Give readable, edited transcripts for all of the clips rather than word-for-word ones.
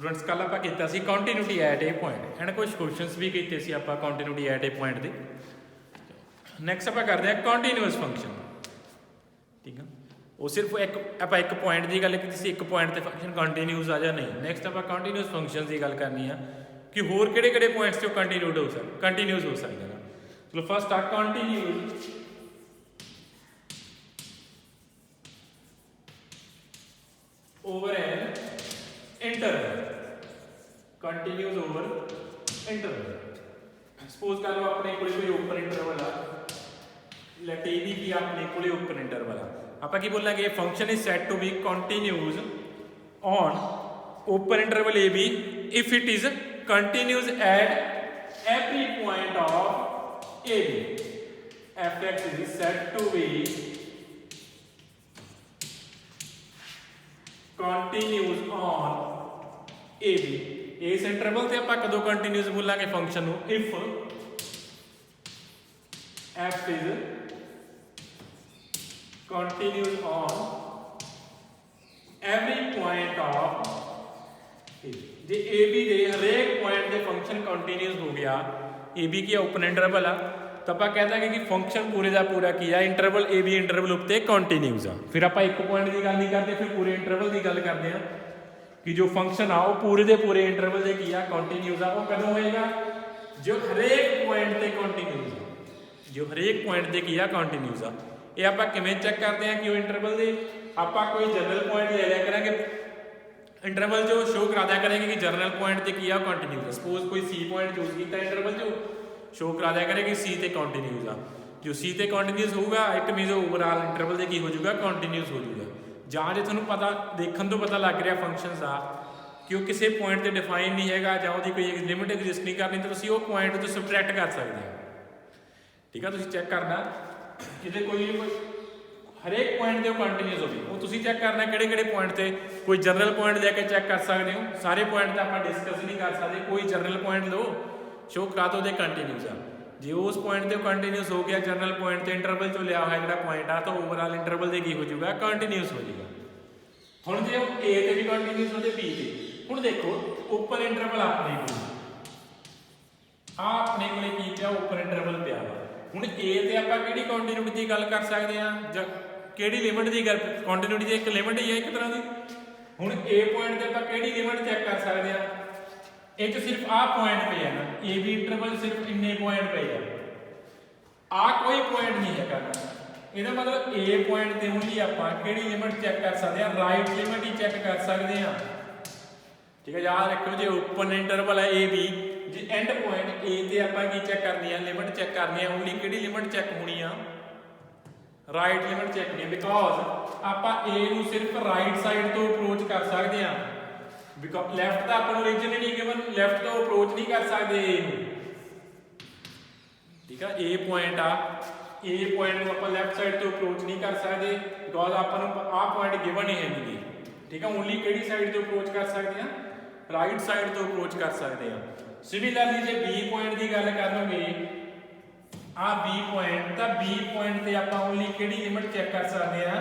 Students कल आप continuity at a point and कुछ क्वेश्चनस भी किए आप कंटीन्यूटी एट ए पॉइंट के। नैक्सट आप करते हैं कंटीन्यूअस फंक्शन। ठीक है, वो सिर्फ एक पॉइंट की गल की एक पॉइंट से फंक्शन कंटीन्यूअस आ जा नहीं। नैक्सट आप कंटीन्यूअस फंक्शन की गल करनी है कि होर किहड़े पॉइंट्स से कंटीन्यूअस हो सकते हैं। चलो फस्ट आ continuous over an interval. Continuous over interval. Suppose कर लो अपने को कोई ओपन इंटरवल आ, लेट ए बी की अपने को ओपन इंटरवल आ, आप की बोलेंगे function is said to be continuous on open interval A b if it is continuous at every point of A b. F x is said to be continuous on a b. इस interval से आप कदों continuous बोलांगे function if F is continuous on every point of A B. जे A B के हरेक point के function continuous हो गया, ए बी की ओपन इंटरवल आ, तो आप कह देंगे कि फंक्शन पूरे का पूरा की है इंटरवल ए बी इंटरवल उत्ते कंटीन्यूअस आ। फिर आप एक पॉइंट की गल नहीं करते, फिर पूरे इंटरवल की गल करते हैं कि जो फंक्शन आ वो पूरे के पूरे इंटरवल से की है कंटीन्यूअस आ। वो कदों होएगा जो हरेक पॉइंट से कंटीन्यूअस आ, जो हरेक पॉइंट से की है कंटीन्यूअस आ। ये आप किवें चेक करते हैं कि वो इंटरवल से आप कोई जनरल पॉइंट ले लिया करेंगे, इंटरवल जो शो करा दिया करेंगे कि जनरल पॉइंट से की है कंटीन्यूअस। सपोज कोई सी पॉइंट चूज किया इंटरवल जो शो करा दिया करेगी सी ते कंटीन्यूअस आ। जो सी ते कंटीन्यूअस होगा इट मीनस ओवरऑल इंटरवल से की हो जाएगा कंटीन्यूअस हो जाएगा। ਜਾਂ ਜੇ ਤੁਹਾਨੂੰ पता देखने तो पता लग रहा फंक्शनस आ कि वो किसी पॉइंट से डिफाइन नहीं है ਜਾਂ ਉਹਦੀ कोई लिमिट एग्जिस्ट नहीं करनी, तो ਤੁਸੀਂ ਉਹ पॉइंट ਤੋਂ सबट्रैक्ट कर सकते हो। ठीक है, ਤੁਸੀਂ चेक करना कि कोई हरेक पॉइंट से कंटीन्यूअस होगी, वो ਤੁਸੀਂ चेक करना ਕਿਹੜੇ पॉइंट से। कोई जनरल पॉइंट लैके चेक कर सकते हो, सारे पॉइंट तो आप डिस्कस नहीं कर सकते। कोई जनरल पॉइंट लो शो करा दो कंटीन्यूअस आ, जे उस पॉइंट से कंटीन्यूअस हो गया जनरल पॉइंट से इंटरवल चो लिया हुआ जो पॉइंट आ, तो ओवरऑल इंटरवल से की हो जाएगा कंटीन्यूअस हो जाएगा। हम जो ए ते भी कंटीन्यूअस हो बी से, हम देखो ओपन इंटरवल अपने को अपने को की पिया ओपन इंटरवल पिया वा। हम ए ते आप किहड़ी कंटीन्यूटी की गल कर सकते हैं जां किहड़ी लिमिट की गल। कंटीन्यूटी की एक लिमिट ही है एक तरह की। हम ए पॉइंट से आप किहड़ी लिमिट चेक कर सकते हैं, एक सिर्फ आ पॉइंट पे है ना, ए बी इंटरवल सिर्फ इन्ने पॉइंट पे है, आ कोई पॉइंट नहीं है करना। ਇਹਦਾ मतलब ए पॉइंट ਤੇ ओनली ਆਪਾਂ ਕਿਹੜੀ ਲਿਮਿਟ ਚੈੱਕ ਕਰ ਸਕਦੇ ਹਾਂ, ਰਾਈਟ ਲਿਮਿਟ ਹੀ ਚੈੱਕ ਕਰ ਸਕਦੇ ਹਾਂ। ਠੀਕ ਹੈ, ਯਾਦ ਰੱਖਿਓ ਜੇ ਓਪਨ ਇੰਟਰਵਲ ਹੈ ए बी, ਜੇ ਐਂਡ ਪੁਆਇੰਟ ए ਤੇ ਆਪਾਂ ਕੀ ਚੈੱਕ ਕਰਨੀ ਹੈ, ਲਿਮਿਟ ਚੈੱਕ ਕਰਨੀ ਹੈ, ओनली ਕਿਹੜੀ ਲਿਮਿਟ ਚੈੱਕ ਹੋਣੀ ਆ, ਰਾਈਟ ਲਿਮਿਟ ਚੈੱਕ ਨਹੀਂ। ਬਿਕੋਜ਼ ਆਪਾਂ ए ਨੂੰ ਸਿਰਫ ਰਾਈਟ ਸਾਈਡ ਤੋਂ ਅਪਰੋਚ ਕਰ ਸਕਦੇ ਹਾਂ, ਬਿਕੋਜ਼ ਲੈਫਟ ਤਾਂ ਆਪਾਂ ਨੂੰ ਰੀਜਨ ਹੀ ਨਹੀਂ ਗਿਵਨ, ਲੈਫਟ ਤੋਂ ਅਪਰੋਚ ਨਹੀਂ ਕਰ ਸਕਦੇ ए ਨੂੰ। ठीक है, ए पॉइंट आ, ए पॉइंट को आप लैफ्ट साइड तो अप्रोच नहीं कर सकते बिकॉज अपन आ पॉइंट गिवन ही है नहीं। ठीक है, ओनली किहड़ी साइड तो अप्रोच कर सकते हैं, राइट साइड तो अप्रोच कर सकते हैं। सिमिलरली जे बी पॉइंट की गल करोगे आ बी पॉइंट, तो बी पॉइंट से आप ओनली किहड़ी लिमिट चेक कर सकते हैं,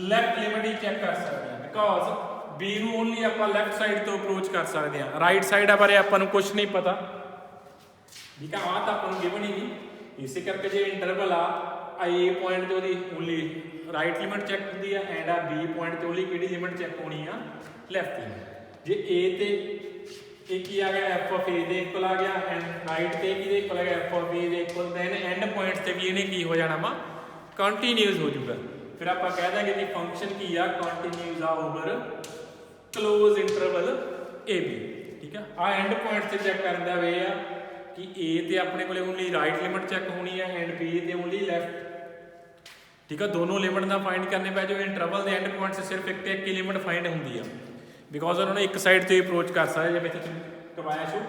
लैफ्ट लिमिट ही चेक कर सकते हैं। बिकॉज बी नूं ओनली आप लैफ्ट साइड तो अप्रोच कर सकते हैं, राइट साइड बारे आपां नूं कुछ नहीं पता। ठीक है, आ तो आपको गिवन ही नहीं, इस करके जो इंटरवल आ ए पॉइंट तो ओनली राइट लिमिट चेक होती है एंड आ बी पॉइंट तो ओनली किहड़ी लिमिट चेक होनी आ, लैफ्ट लिमिट। जे ए ते एक ही आ गया एफ ऑफ ए दे इक्वल आ गया एंड राइट ते की दे इक्वल आ गया एफ ऑफ बी दे इक्वल, दैन एंड पॉइंट से भी इन्हें की हो जाना वा कंटीन्यूअस हो जाऊगा। फिर आप कह देंगे कि फंक्शन की आ कंटीन्यूअस आ ओवर क्लोज इंटरवल ए बी। ठीक है, आ एंड पॉइंट से चेक करने का वे आ कि ए ते अपने को ओनली राइट लिमिट चेक होनी है एंड बी ते ओनली लैफ्ट। ठीक है, दोनों लिमिट ना फाइंड करने पे जो इंटरवल के एंड पॉइंट से सिर्फ एक ही लिमिट फाइंड होंगी है, बिकॉज उन्होंने एक साइड से अप्रोच कर सकते, जब इतने करवाया शो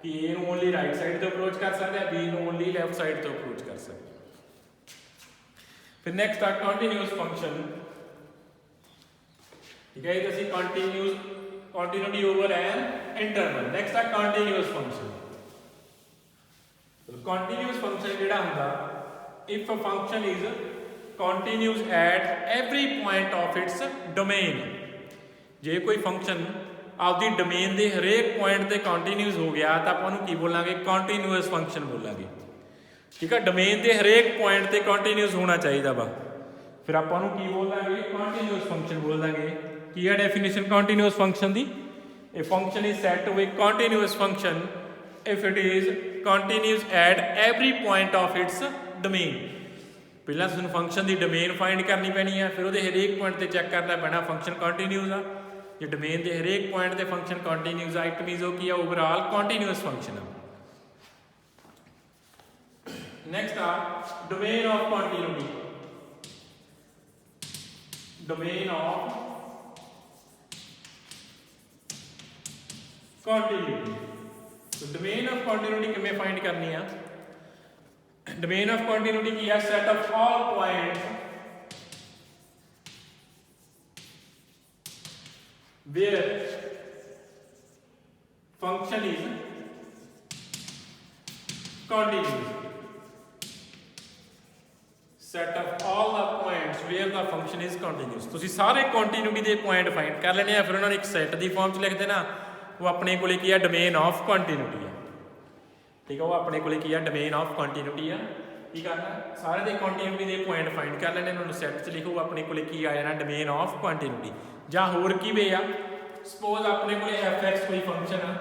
कि ए नूं ओनली राइट साइड तो अप्रोच कर सकते हैं, बी नूं ओनली लैफ्ट साइड तो अप्रोच कर सकते। फिर नैक्सट आ कंटीन्यूअस फंक्शन। ठीक है, ये continuity over an interval. Next आ कंटीन्यूअस फंक्शन। कंटीन्यूअस फंक्शन जिहड़ा हुंदा if a function is continuous at every point of its domain. जे कोई फंक्शन ਆਪਦੀ ਡੋਮੇਨ ਦੇ ਹਰੇਕ ਪੁਆਇੰਟ ਤੇ ਕੰਟੀਨਿਊਸ ਹੋ ਗਿਆ ਤਾਂ ਆਪਾਂ ਉਹਨੂੰ ਕੀ ਬੋਲਾਂਗੇ, ਕੰਟੀਨਿਊਸ ਫੰਕਸ਼ਨ ਬੋਲਾਂਗੇ। ਠੀਕ ਹੈ, ਡੋਮੇਨ ਦੇ ਹਰੇਕ ਪੁਆਇੰਟ ਤੇ ਕੰਟੀਨਿਊਸ ਹੋਣਾ ਚਾਹੀਦਾ ਵਾ, ਫਿਰ ਆਪਾਂ ਉਹਨੂੰ ਕੀ ਬੋਲਾਂਗੇ, ਕੰਟੀਨਿਊਸ ਫੰਕਸ਼ਨ ਬੋਲਾਂਗੇ। ਕੀ ਹੈ definition continuous function the? A function is said to be continuous function if it is continuous at every point of its domain। ਪਹਿਲਾਂ ਤੁਹਾਨੂੰ ਫੰਕਸ਼ਨ ਦੀ ਡੋਮੇਨ ਫਾਈਂਡ ਕਰਨੀ ਪੈਣੀ ਆ, ਫਿਰ ਉਹਦੇ ਹਰੇਕ ਪੁਆਇੰਟ ਤੇ ਚੈੱਕ ਕਰਨਾ ਪੈਣਾ ਫੰਕਸ਼ਨ ਕੰਟੀਨਿਊਸ ਆ। ਜੇ ਡੋਮੇਨ ਦੇ ਹਰੇਕ ਪੁਆਇੰਟ ਤੇ ਫੰਕਸ਼ਨ ਕੰਟੀਨਿਊਸ ਆ, ਇਟ ਮੀਨਸ ਉਹ ਕੀ ਆ, ਓਵਰਆਲ ਕੰਟੀਨਿਊਸ ਫੰਕਸ਼ਨ ਆ। ਨੈਕਸਟ ਆ domain of continuity. Domain of continuity. तो डोमेन ऑफ कंटिन्यूटी किमें फाइंड करनी है? डोमेन ऑफ कंटिन्यूटी की है set of all points where function is continuous. Set of all the points where the function is continuous. तुसी सारे continuity दे point find कर लेने, फिर उन्होंने एक सेट की फॉर्म च लिख देना, वो अपने को की है डोमेन ऑफ कंटिन्यूटी है। ठीक है, वो अपने को की है डोमेन ऑफ कंटिन्यूटी है। की करना, सारे दे कंटिन्यूटी दे पॉइंट फाइंड कर लेने, उन्होंने सैट च लिखो, अपने को की आ जाना डोमेन ऑफ कंटिन्यूटी। जां होर की वे आ, सपोज अपने को एफ एक्स कोई फंक्शन है,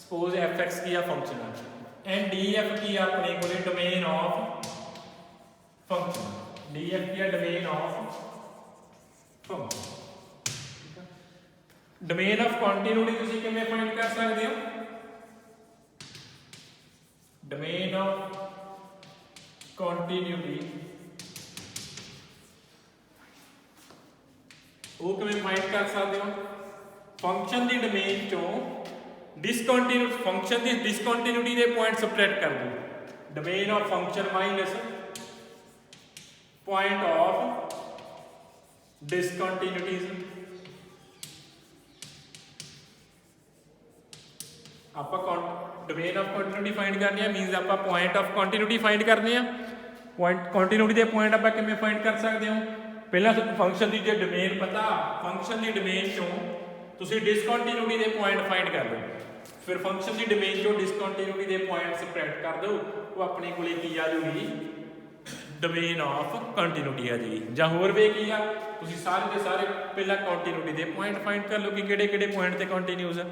सपोज एफ एक्स की फंक्शन है एंड डी एफ की अपने को domain of function, D F की domain of function. Domain of continuity तुसीं किवें फाइंड कर सकते हो? डोमेन ऑफ कंटिन्यूटी वो किवें फाइंड कर सकते हो? फंक्शन दी डोमेन चों डिसकंटिन्यूटी, फंक्शन दी डिसकंटिन्यूटी दे पॉइंट सबट्रैक्ट कर दो। Domain of function minus point of discontinuities. ਆਪਾਂ ਡੋਮੇਨ ਆਫ ਕੰਟੀਨਿਊਟੀ ਫਾਈਂਡ ਕਰਨੀ ਹੈ, ਮੀਨਸ ਆਪਾਂ ਪੁਆਇੰਟ ਆਫ ਕੰਟੀਨਿਊਟੀ ਫਾਈਂਡ ਕਰਨੇ ਆ। ਪੁਆਇੰਟ ਕੰਟੀਨਿਊਟੀ ਦੇ ਪੁਆਇੰਟ ਆਪਾਂ ਕਿਵੇਂ ਫਾਈਂਡ ਕਰ ਸਕਦੇ ਹੋ? ਪਹਿਲਾਂ ਫੰਕਸ਼ਨ ਦੀ ਜੇ ਡੋਮੇਨ ਪਤਾ, ਫੰਕਸ਼ਨ ਦੀ ਡੋਮੇਨ ਚੋਂ ਤੁਸੀਂ ਡਿਸਕੰਟੀਨਿਊਟੀ ਦੇ ਪੁਆਇੰਟ ਫਾਈਂਡ ਕਰ ਲਓ, ਫਿਰ ਫੰਕਸ਼ਨ ਦੀ ਡੋਮੇਨ ਚੋਂ ਡਿਸਕੰਟੀਨਿਊਟੀ ਦੇ ਪੁਆਇੰਟ ਸਬਟ੍ਰੈਕਟ ਕਰ ਦਿਓ, ਉਹ ਆਪਣੇ ਕੋਲੇ ਕੀ ਆ ਜੂਗੀ, ਡੋਮੇਨ ਆਫ ਕੰਟੀਨਿਊਟੀ ਆ ਜੀ। ਜਾਂ ਹੋਰ ਵੇ ਕੀ ਆ, ਤੁਸੀਂ ਸਾਰੇ ਦੇ ਸਾਰੇ ਪਹਿਲਾਂ ਕੰਟੀਨਿਊਟੀ ਦੇ ਪੁਆਇੰਟ ਫਾਈਂਡ ਕਰ ਲਓ ਕਿ ਕਿਹੜੇ ਕਿਹੜੇ ਪੁਆਇੰਟ ਤੇ ਕੰਟੀਨਿਊਸ ਆ।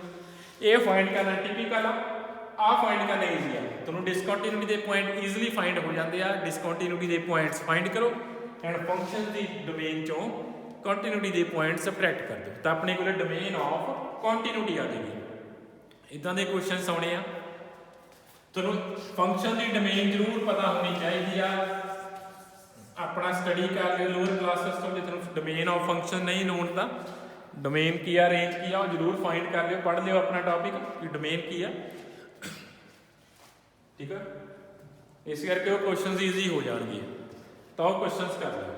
ਇਹ ਫਾइंड करना टिपिकल आ फाइंड करना ईजी है, तुहानूं डिसकंटिन्यूटी के पॉइंट ईजिली फाइंड हो जाते हैं। डिसकंटिन्यूटी के पॉइंट्स फाइंड करो एंड फंक्शन की डोमेन चों कंटिन्यूटी के पॉइंट सबट्रैक्ट कर दो, तो अपने को डोमेन ऑफ कंटिन्यूटी आ जाएगी। इदां दे क्वेश्चन आने आ, तुहानूं फंक्शन की डोमेन जरूर पता होनी चाहिए। अपना स्टडी कर लियो लोअर क्लासेस तो, जो तुहानूं डोमेन ऑफ फंक्शन नहीं नोन दा डोमेन की आ, रेंज की आ, जरूर फाइंड कर लियो, पढ़ लियो अपना टॉपिक कि डोमेन की आ। ठीक है, इस करके वो क्वेश्चंस ईजी हो जाएंगे, तो वो क्वेश्चंस कर लो।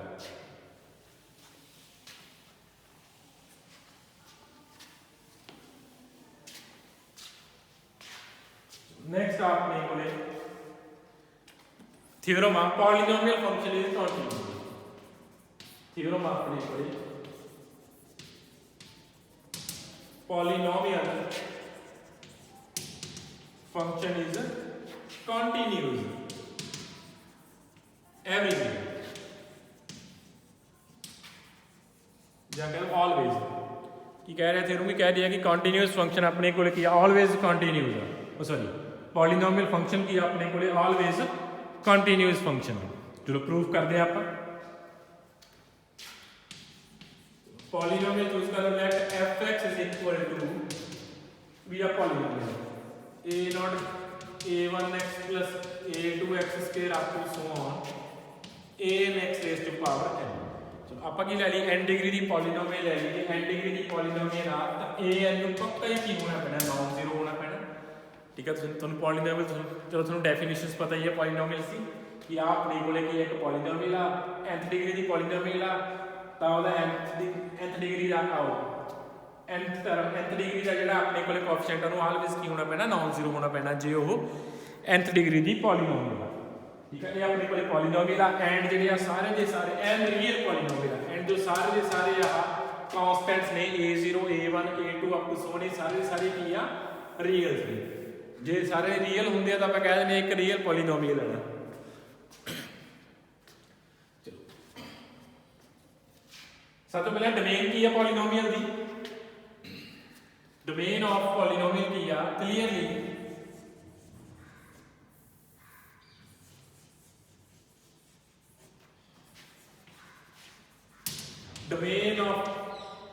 नेक्स्ट आपने को theorem of polynomial function is continuous. Theorem आपने को polynomial function is continuous everywhere, जगह always की कह रहे थे, रूम कह दिया कि कंटिन्यूस फंक्शन अपने को किया ऑलवेज कंटिन्यूस है, सॉरी पॉलीनोमियल फंक्शन की अपने को ऑलवेज कंटिन्यूस फंक्शन है। चलो प्रूफ करते हैं आप। पॉलीनोमियल चूज कर let f(x) is equal to, we are polynomial a0 a1x plus a2x square up to so on an(x) raise to power n। चलो आप की ले ली n डिग्री की पॉलीनोमियल ले ली, n डिग्री की पॉलीनोमियल आ तो an ਨੂੰ पक्का ही की होना पैना, नॉन जीरो होना पैना। ठीक है, तुहानूं पॉलीनोमियल चलो तुहानूं डेफिनेशंस पता ही है पॉलीनोमियल की कि आप अपने कोले की एक पॉलीनोमियल आ nth डिग्री की पॉलीनोमियल आ, तो वह nth डिग्री का आओ nth डिग्री का जो अपने को कोएफिशिएंट है ऑलवेज की होना पैना, नॉन जीरो होना पैना जे वो nth डिग्री की पॉलीनोमियल है। ठीक है, ये अपने को पॉलीनोमियल आ एंड जो सारे के सारे एन रियल पॉलीनोमियल है एंड जो सारे के सारे आ कॉन्स्टेंट्स ने A0 A1 A2 up to सो ने सारे की आ रीयल्स ने जे सारे रीयल होंगे तो आप कह दें एक रीयल पॉलीनोमियल है। सब तो पहले डोमेन की है पॉलीनोमियल की डोमेन ऑफ पॉलीनोमियल की आ clearly domain of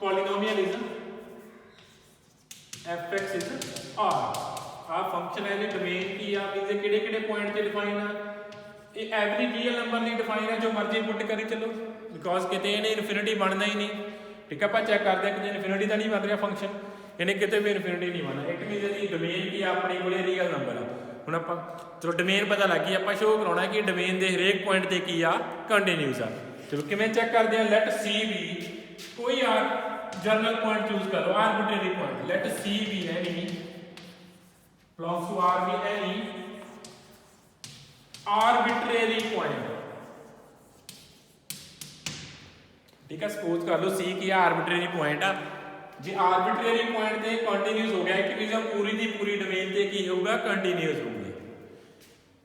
polynomial is fx is r आ फंक्शन है जे डोमेन की आ मींस किहड़े-किहड़े पॉइंट ते डिफाइन आ ये एवरी रियल नंबर ਲਈ डिफाइन है जो मर्जी पुट करी चलो बिकॉज किते इन्हें इनफिनिटी बनना ही नहीं ठीक है। आप चेक करते हैं कि इनफिनिटी तो नहीं बन रहा फंक्शन इन्हें किते भी इनफिनिटी नहीं बनना इट मींस दी डोमेन की अपने कोले रियल नंबर आ हुण आप चलो डोमेन पता लग गई आप शो कराउणा कि डोमेन दे हरेक पॉइंट ते की आ कंटीन्यूअस आ। चलो किवें चेक करते हैं लेट सी बी कोई जर्नल पॉइंट चूज करो arbitrary point let c be any belongs to R be any arbitrary point ठीक है। सपोज कर लो C की आर्बिट्रेरी पॉइंट आ जे आर्बिट्रेरी पॉइंट ते कंटीन्यूअस हो गया एक मींस पूरी दी पूरी डोमेन ते की होगा कंटीन्यूअस होगा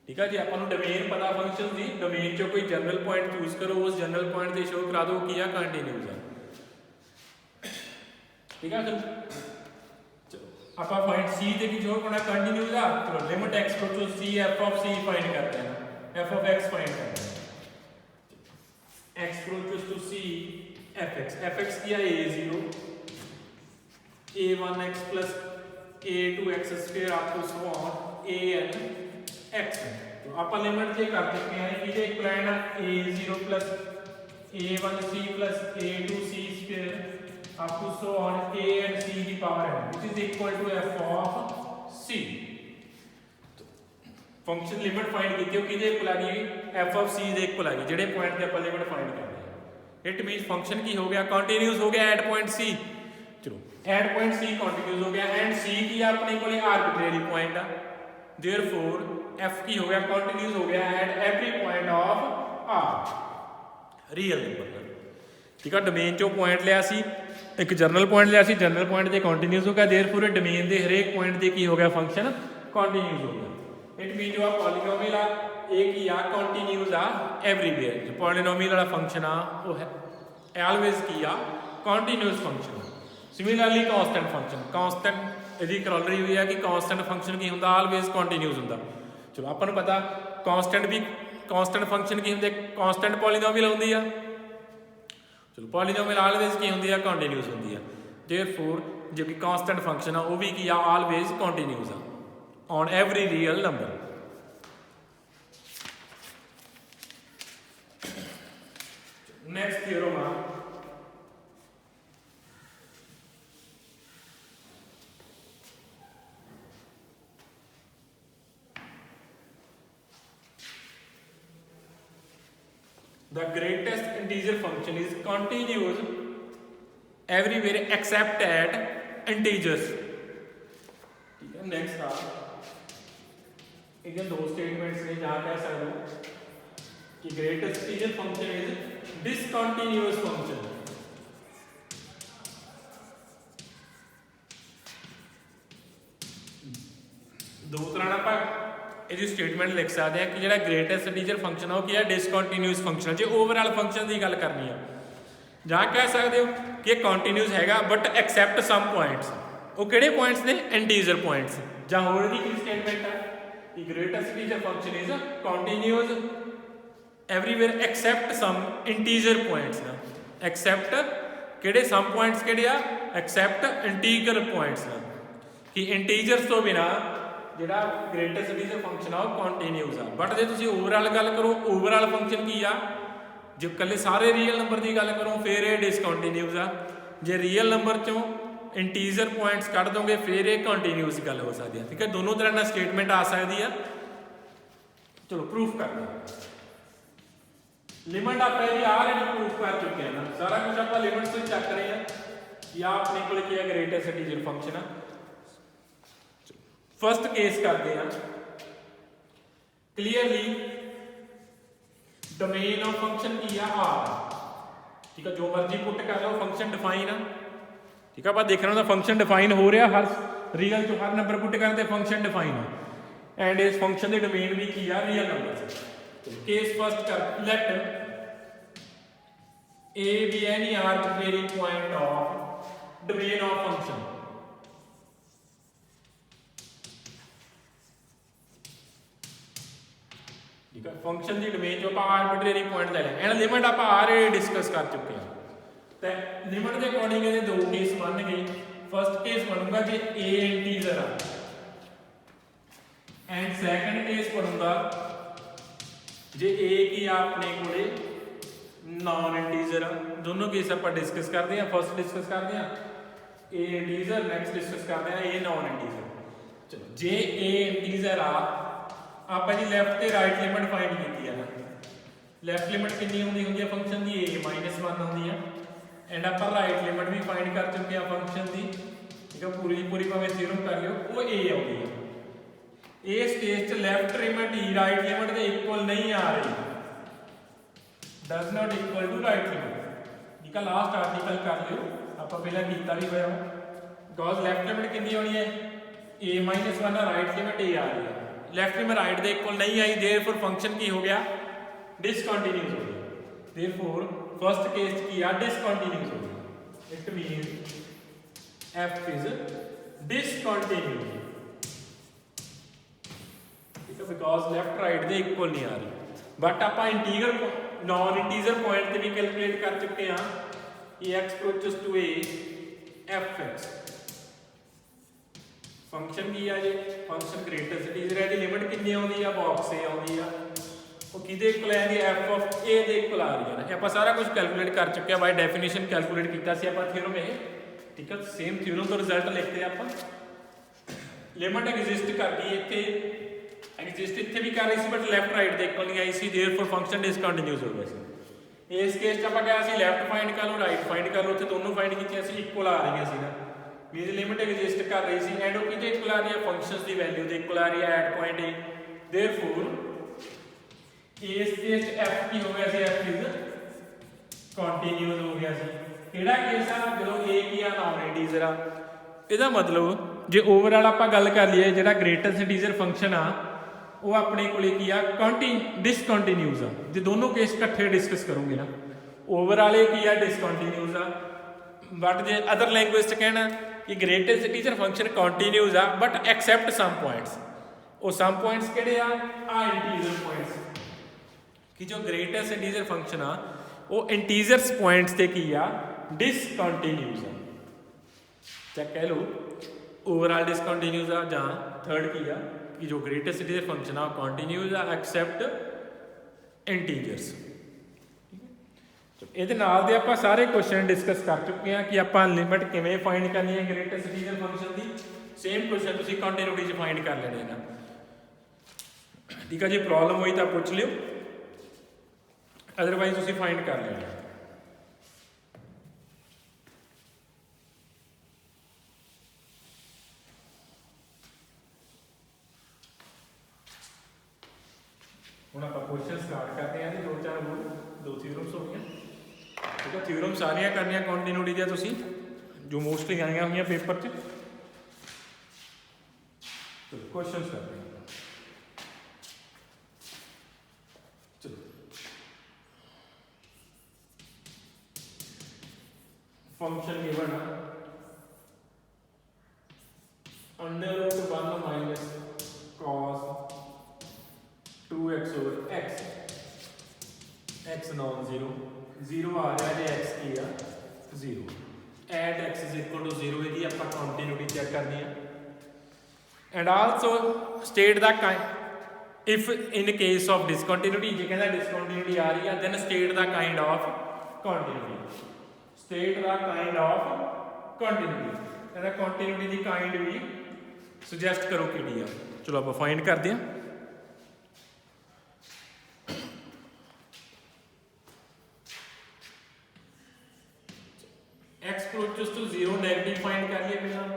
ठीक है। जे अपन डोमेन पता फंक्शन दी डोमेन चो कोई जनरल पॉइंट चूज करो उस जनरल पॉइंट ते शो करा दो की आ कंटीन्यूअस है ठीक है। आप फाइंड सी ते की जो करना कंटीन्यूअस आ चलो लिमिट x को to c f of c find करते हैं f ऑफ x फाइंड करते हैं x approaches to c fx किया a0 a1x plus a2x square up to so on an x तो आप लिमिट जे कर सकते हैं कि ये equivalent a0 plus a1c plus a2c square up to so on a and c की पावर n which is equal to f of c function limit find कीती हो किदे इक्वल आ गई f of c दे इक्वल आ गई जेडे पॉइंट ते अपन लिमिट फाइंड करनी है इट मींस फंक्शन की हो गया कंटीन्यूअस हो गया एट पॉइंट c चलो एट पॉइंट c कंटीन्यूअस हो गया एंड c की अपने कोले आर्बिट्रेरी पॉइंट आ देयरफॉर f की हो गया कंटीन्यूअस हो गया eight every point of r real number ठीक है। डोमेन चो पॉइंट लिया सी एक जनरल पॉइंट लिया सी जनरल पॉइंट ते कंटीन्यूअस हो गया देयरफॉर डोमेन दे हरेक पॉइंट ते की हो गया फंक्शन कंटीन्यूअस हो गया इट मीन जो पॉलीनोमियल आ ए की आ कंटीन्यूअस आ एवरीवेयर जो पॉलीनोमियल वाला फंक्शन आ वो है ऑलवेज की आ continuous function similarly constant function constant इहदी क्रॉलरी हुई है कि कांस्टेंट फंक्शन की हुंदा ऑलवेज कंटीन्यूअस हुंदा चलो आपां नूं पता कांस्टेंट फंक्शन की हुंदे कांस्टेंट पॉलीनोमियल हुंदी आ चलो पॉलीनोमियल ऑलवेज की होंगी है कंटीन्यूअस होंगी है देयरफॉर जो कि कांस्टेंट फंक्शन है वो भी की ऑलवेज कंटीन्यूअस है on every real number. Next theorem है the greatest integer function is continuous everywhere except at integers ठीक है। नेक्स्ट आ एक दो स्टेटमेंट्स ने जहां कह सकते हो कि greatest integer function is discontinuous function दो तरह का ये स्टेटमेंट लिख सकते हैं कि जो ग्रेटेस्ट इंटीजर फंक्शन है वो क्या डिसकंटीन्यूअस फंक्शन है जो ओवरऑल फंक्शन की गल करनी है जहाँ कह सकते हो कि कंटीन्यूअस हैगा बट एक्सेप्ट सम पॉइंट्स वो किहड़े पॉइंट्स ने इंटीजर पॉइंट्स जहाँ होर दी की स्टेटमेंट है कि greatest integer function is continuous everywhere except some integer points ना एक्सेप्ट किहड़े सम पॉइंट्स किहड़े आ एक्सेप्ट इंटीजर पॉइंट्स ना कि इंटीजर्स तो बिना ਜਿਹੜਾ ग्रेटेस्ट इंटीजर फंक्शन आ कंटीन्यूअस आ बट जे तुसीं ओवरऑल गल करो ओवरऑल फंक्शन की आ जे कल्ले सारे रियल नंबर की गल करो फिर ये डिसकंटीन्यूअस आ जे रियल नंबर चों इंटीजर पॉइंट्स कढ़ दोगे फिर ये कंटीन्यूअस गल हो सकती है ठीक है। दोनों तरह की स्टेटमेंट आ सकती है चलो प्रूफ कर दो लिमिट आप ऑलरेडी प्रूफ कर चुके हैं ना सारा कुछ आप लिमिट से चक रहे हैं कि अपने को क्या ग्रेटेस्ट इंटीजर फंक्शन है। फर्स्ट केस करते हैं क्लियरली डोमेन ऑफ फंक्शन की है आर ठीक ठीक है, जो मर्जी पुट कर लो, फंक्शन डिफाइन आ। ठीक है, आप देखना होंगे फंक्शन डिफाइन हो रहा, हर रियल जो हर नंबर पुट करते फंक्शन डिफाइन आ। एंड इस फंक्शन की डोमेन भी की आ, रियल नंबर। केस फर्स्ट कर, late A be any arbitrary point of domain of function। ठीक है, फंक्शन की डोमेन जो आप आर्बिट्रेरी पॉइंट ले लें, एंड लिमिट आप ऑलरेडी डिस्कस कर चुके हैं। तो लिमिट के अकॉर्डिंग ये दो केस बन गए। फर्स्ट केस बनूंगा जे A इंटीजर आ, एंड सैकेंड केस बनूंगा जे A की अपने कोले नॉन इंटीजर आ। दोनों केस आप डिस्कस करते हैं। फर्स्ट डिस्कस करते हैं A इंटीजर, नेक्स्ट डिस्कस करते हैं A नॉन इंटीजर। चलो, जे A इंटीजर आ, आप जी लैफ्ट ते राइट लिमिट फाइंड की है ना। लैफ्ट लिमिट कितनी होंगी है फंक्शन की A -1 होंगी है, एंड आप राइट लिमिट भी फाइंड कर चुके हैं फंक्शन की। ठीक है, पूरी पूरी भावें थ्योरम कर लियो, वो A आती है। इस केस च लैफ्ट लिमिट ही राइट लिमिट के इक्वल नहीं आ रही, does not equal to right limit. ठीक है, लास्ट आर्टिकल कर लियो, आप पहले किया भी होया। बिकॉज लैफ्ट लिमिट कितनी होनी है A -1, राइट लिमिट A आ रही है, लैफ्ट लिमिट राइट के इक्वल नहीं आई, देयरफॉर फंक्शन की हो गया, डिसकंटीन्यूअस हो गया। देयरफॉर फर्स्ट केस की आ, डिसकंटीन्यूअस हो गया। It mean F is discontinuous. ठीक है, बिकॉज लैफ्ट राइट के इक्वल नहीं आ रही। बट आप इंटीजर नॉन इंटीजर पॉइंट से भी कैलकुलेट कर चुके हैं कि x approaches to A f(x) function की है जी, फंक्शन ग्रेटेस्ट इंटीजर है, लिमिट कितनी आती है, बॉक्स से आती है, वो किदे इक्वल आती है, f ऑफ A दे इक्वल आ रही है ना। आप सारा कुछ कैलकुलेट कर चुके हैं, बाय डेफिनेशन कैलकुलेट किया सी आप थ्योरम ये। ठीक है, सेम थ्योरम तो रिजल्ट लिखते हैं आप। लिमिट एग्जिस्ट कर गई इतने, एग्जिस्ट इतने भी कर रही सी, बट लैफ्ट राइट के इक्वल नहीं आई सी, देयरफॉर फंक्शन डिसकंटीन्यूअस हो गया सी। इस केस च आप क्या लैफ्ट फाइंड कर लो, राइट फाइंड कर लो, उत्थे दोनों फाइंड कीतियां सी, इक्वल आ रही सी ना, मीन लिमिट एग्जिस्ट कर रही सी, एंड वो किते इक्वल आ रही है, फंक्शंस की वैल्यू दे इक्वल आ रही है एट पॉइंट A। देयरफॉर इस केस f की हो गया सी, f इज कंटीन्यूअस हो गया सी। केड़ा केस आ, जो A की आ नॉन इंटीजर आ। ਇਹਦਾ मतलब जे ओवरऑल आप गल कर लीए जो ग्रेटेस्ट इंटीजर फंक्शन आ, वो अपने को की आ डिसकंटीन्यूअस आ। जो दोनों केस इकट्ठे डिस्कस करोगे ना, ओवरऑल की आ डिसकंटीन्यूअस आ, बट जे अदर लैंग्वेज कहना कि ग्रेटेस्ट इंटीजर फंक्शन कंटीन्यूअस आ बट एक्सेप्ट सम पॉइंट्स। वो सम पॉइंट्स किहड़े आ इंटीजर पॉइंट्स, कि जो ग्रेटेस्ट इंटीजर फंक्शन आ वो इंटीजर्स पॉइंट्स से की आ डिसकंटीन्यूअस आ। चाहे कह लो ओवरऑल डिसकंटीन्यूअस आ, जां थर्ड की आ कि जो ग्रेटेस्ट इंटीजर फंक्शन आ कंटीन्यूअस आ एक्सेप्ट इंटीजर्स। ये आप सारे क्वेश्चन डिस्कस कर चुके हैं कि आप लिमिट किवें फाइंड करनी है ग्रेटेस्ट इंटीजर फंक्शन की। सेम क्वेश्चन तुसीं कंटीन्यूटी च फाइंड कर लेने ना। ठीक है जी, प्रॉब्लम हुई तो पूछ लियो, अदरवाइज तुसीं फाइंड कर लेना। ਹੁਣ ਆਪਾਂ क्वेश्चन स्टार्ट करते हैं जी। दो चार रूल, दो थ्योरम्स हो गई। ठीक है, थ्योरम सारियां करनियां कंटीन्यूटी दी तुसीं, जो मोस्टली आईयां हुई पेपर च। तो क्वेश्चन करते हैं। चलो, function given √1 minus cos 2x over x, x non zero, zero आ रहा है, x की आ 0, at x is equal to 0, यदि आप कंटीन्यूटी चेक करनी है। And also state the kind, if in case of discontinuity, जे कहना डिसकंटीन्यूटी आ रही है, then state the kind of continuity, state the kind of continuity, कहना कंटीन्यूटी दी काइंड भी सुजैसट करो कि है। चलो आप फाइंड करते हैं। x approaches to 0 negative find कर लिए पहले आप,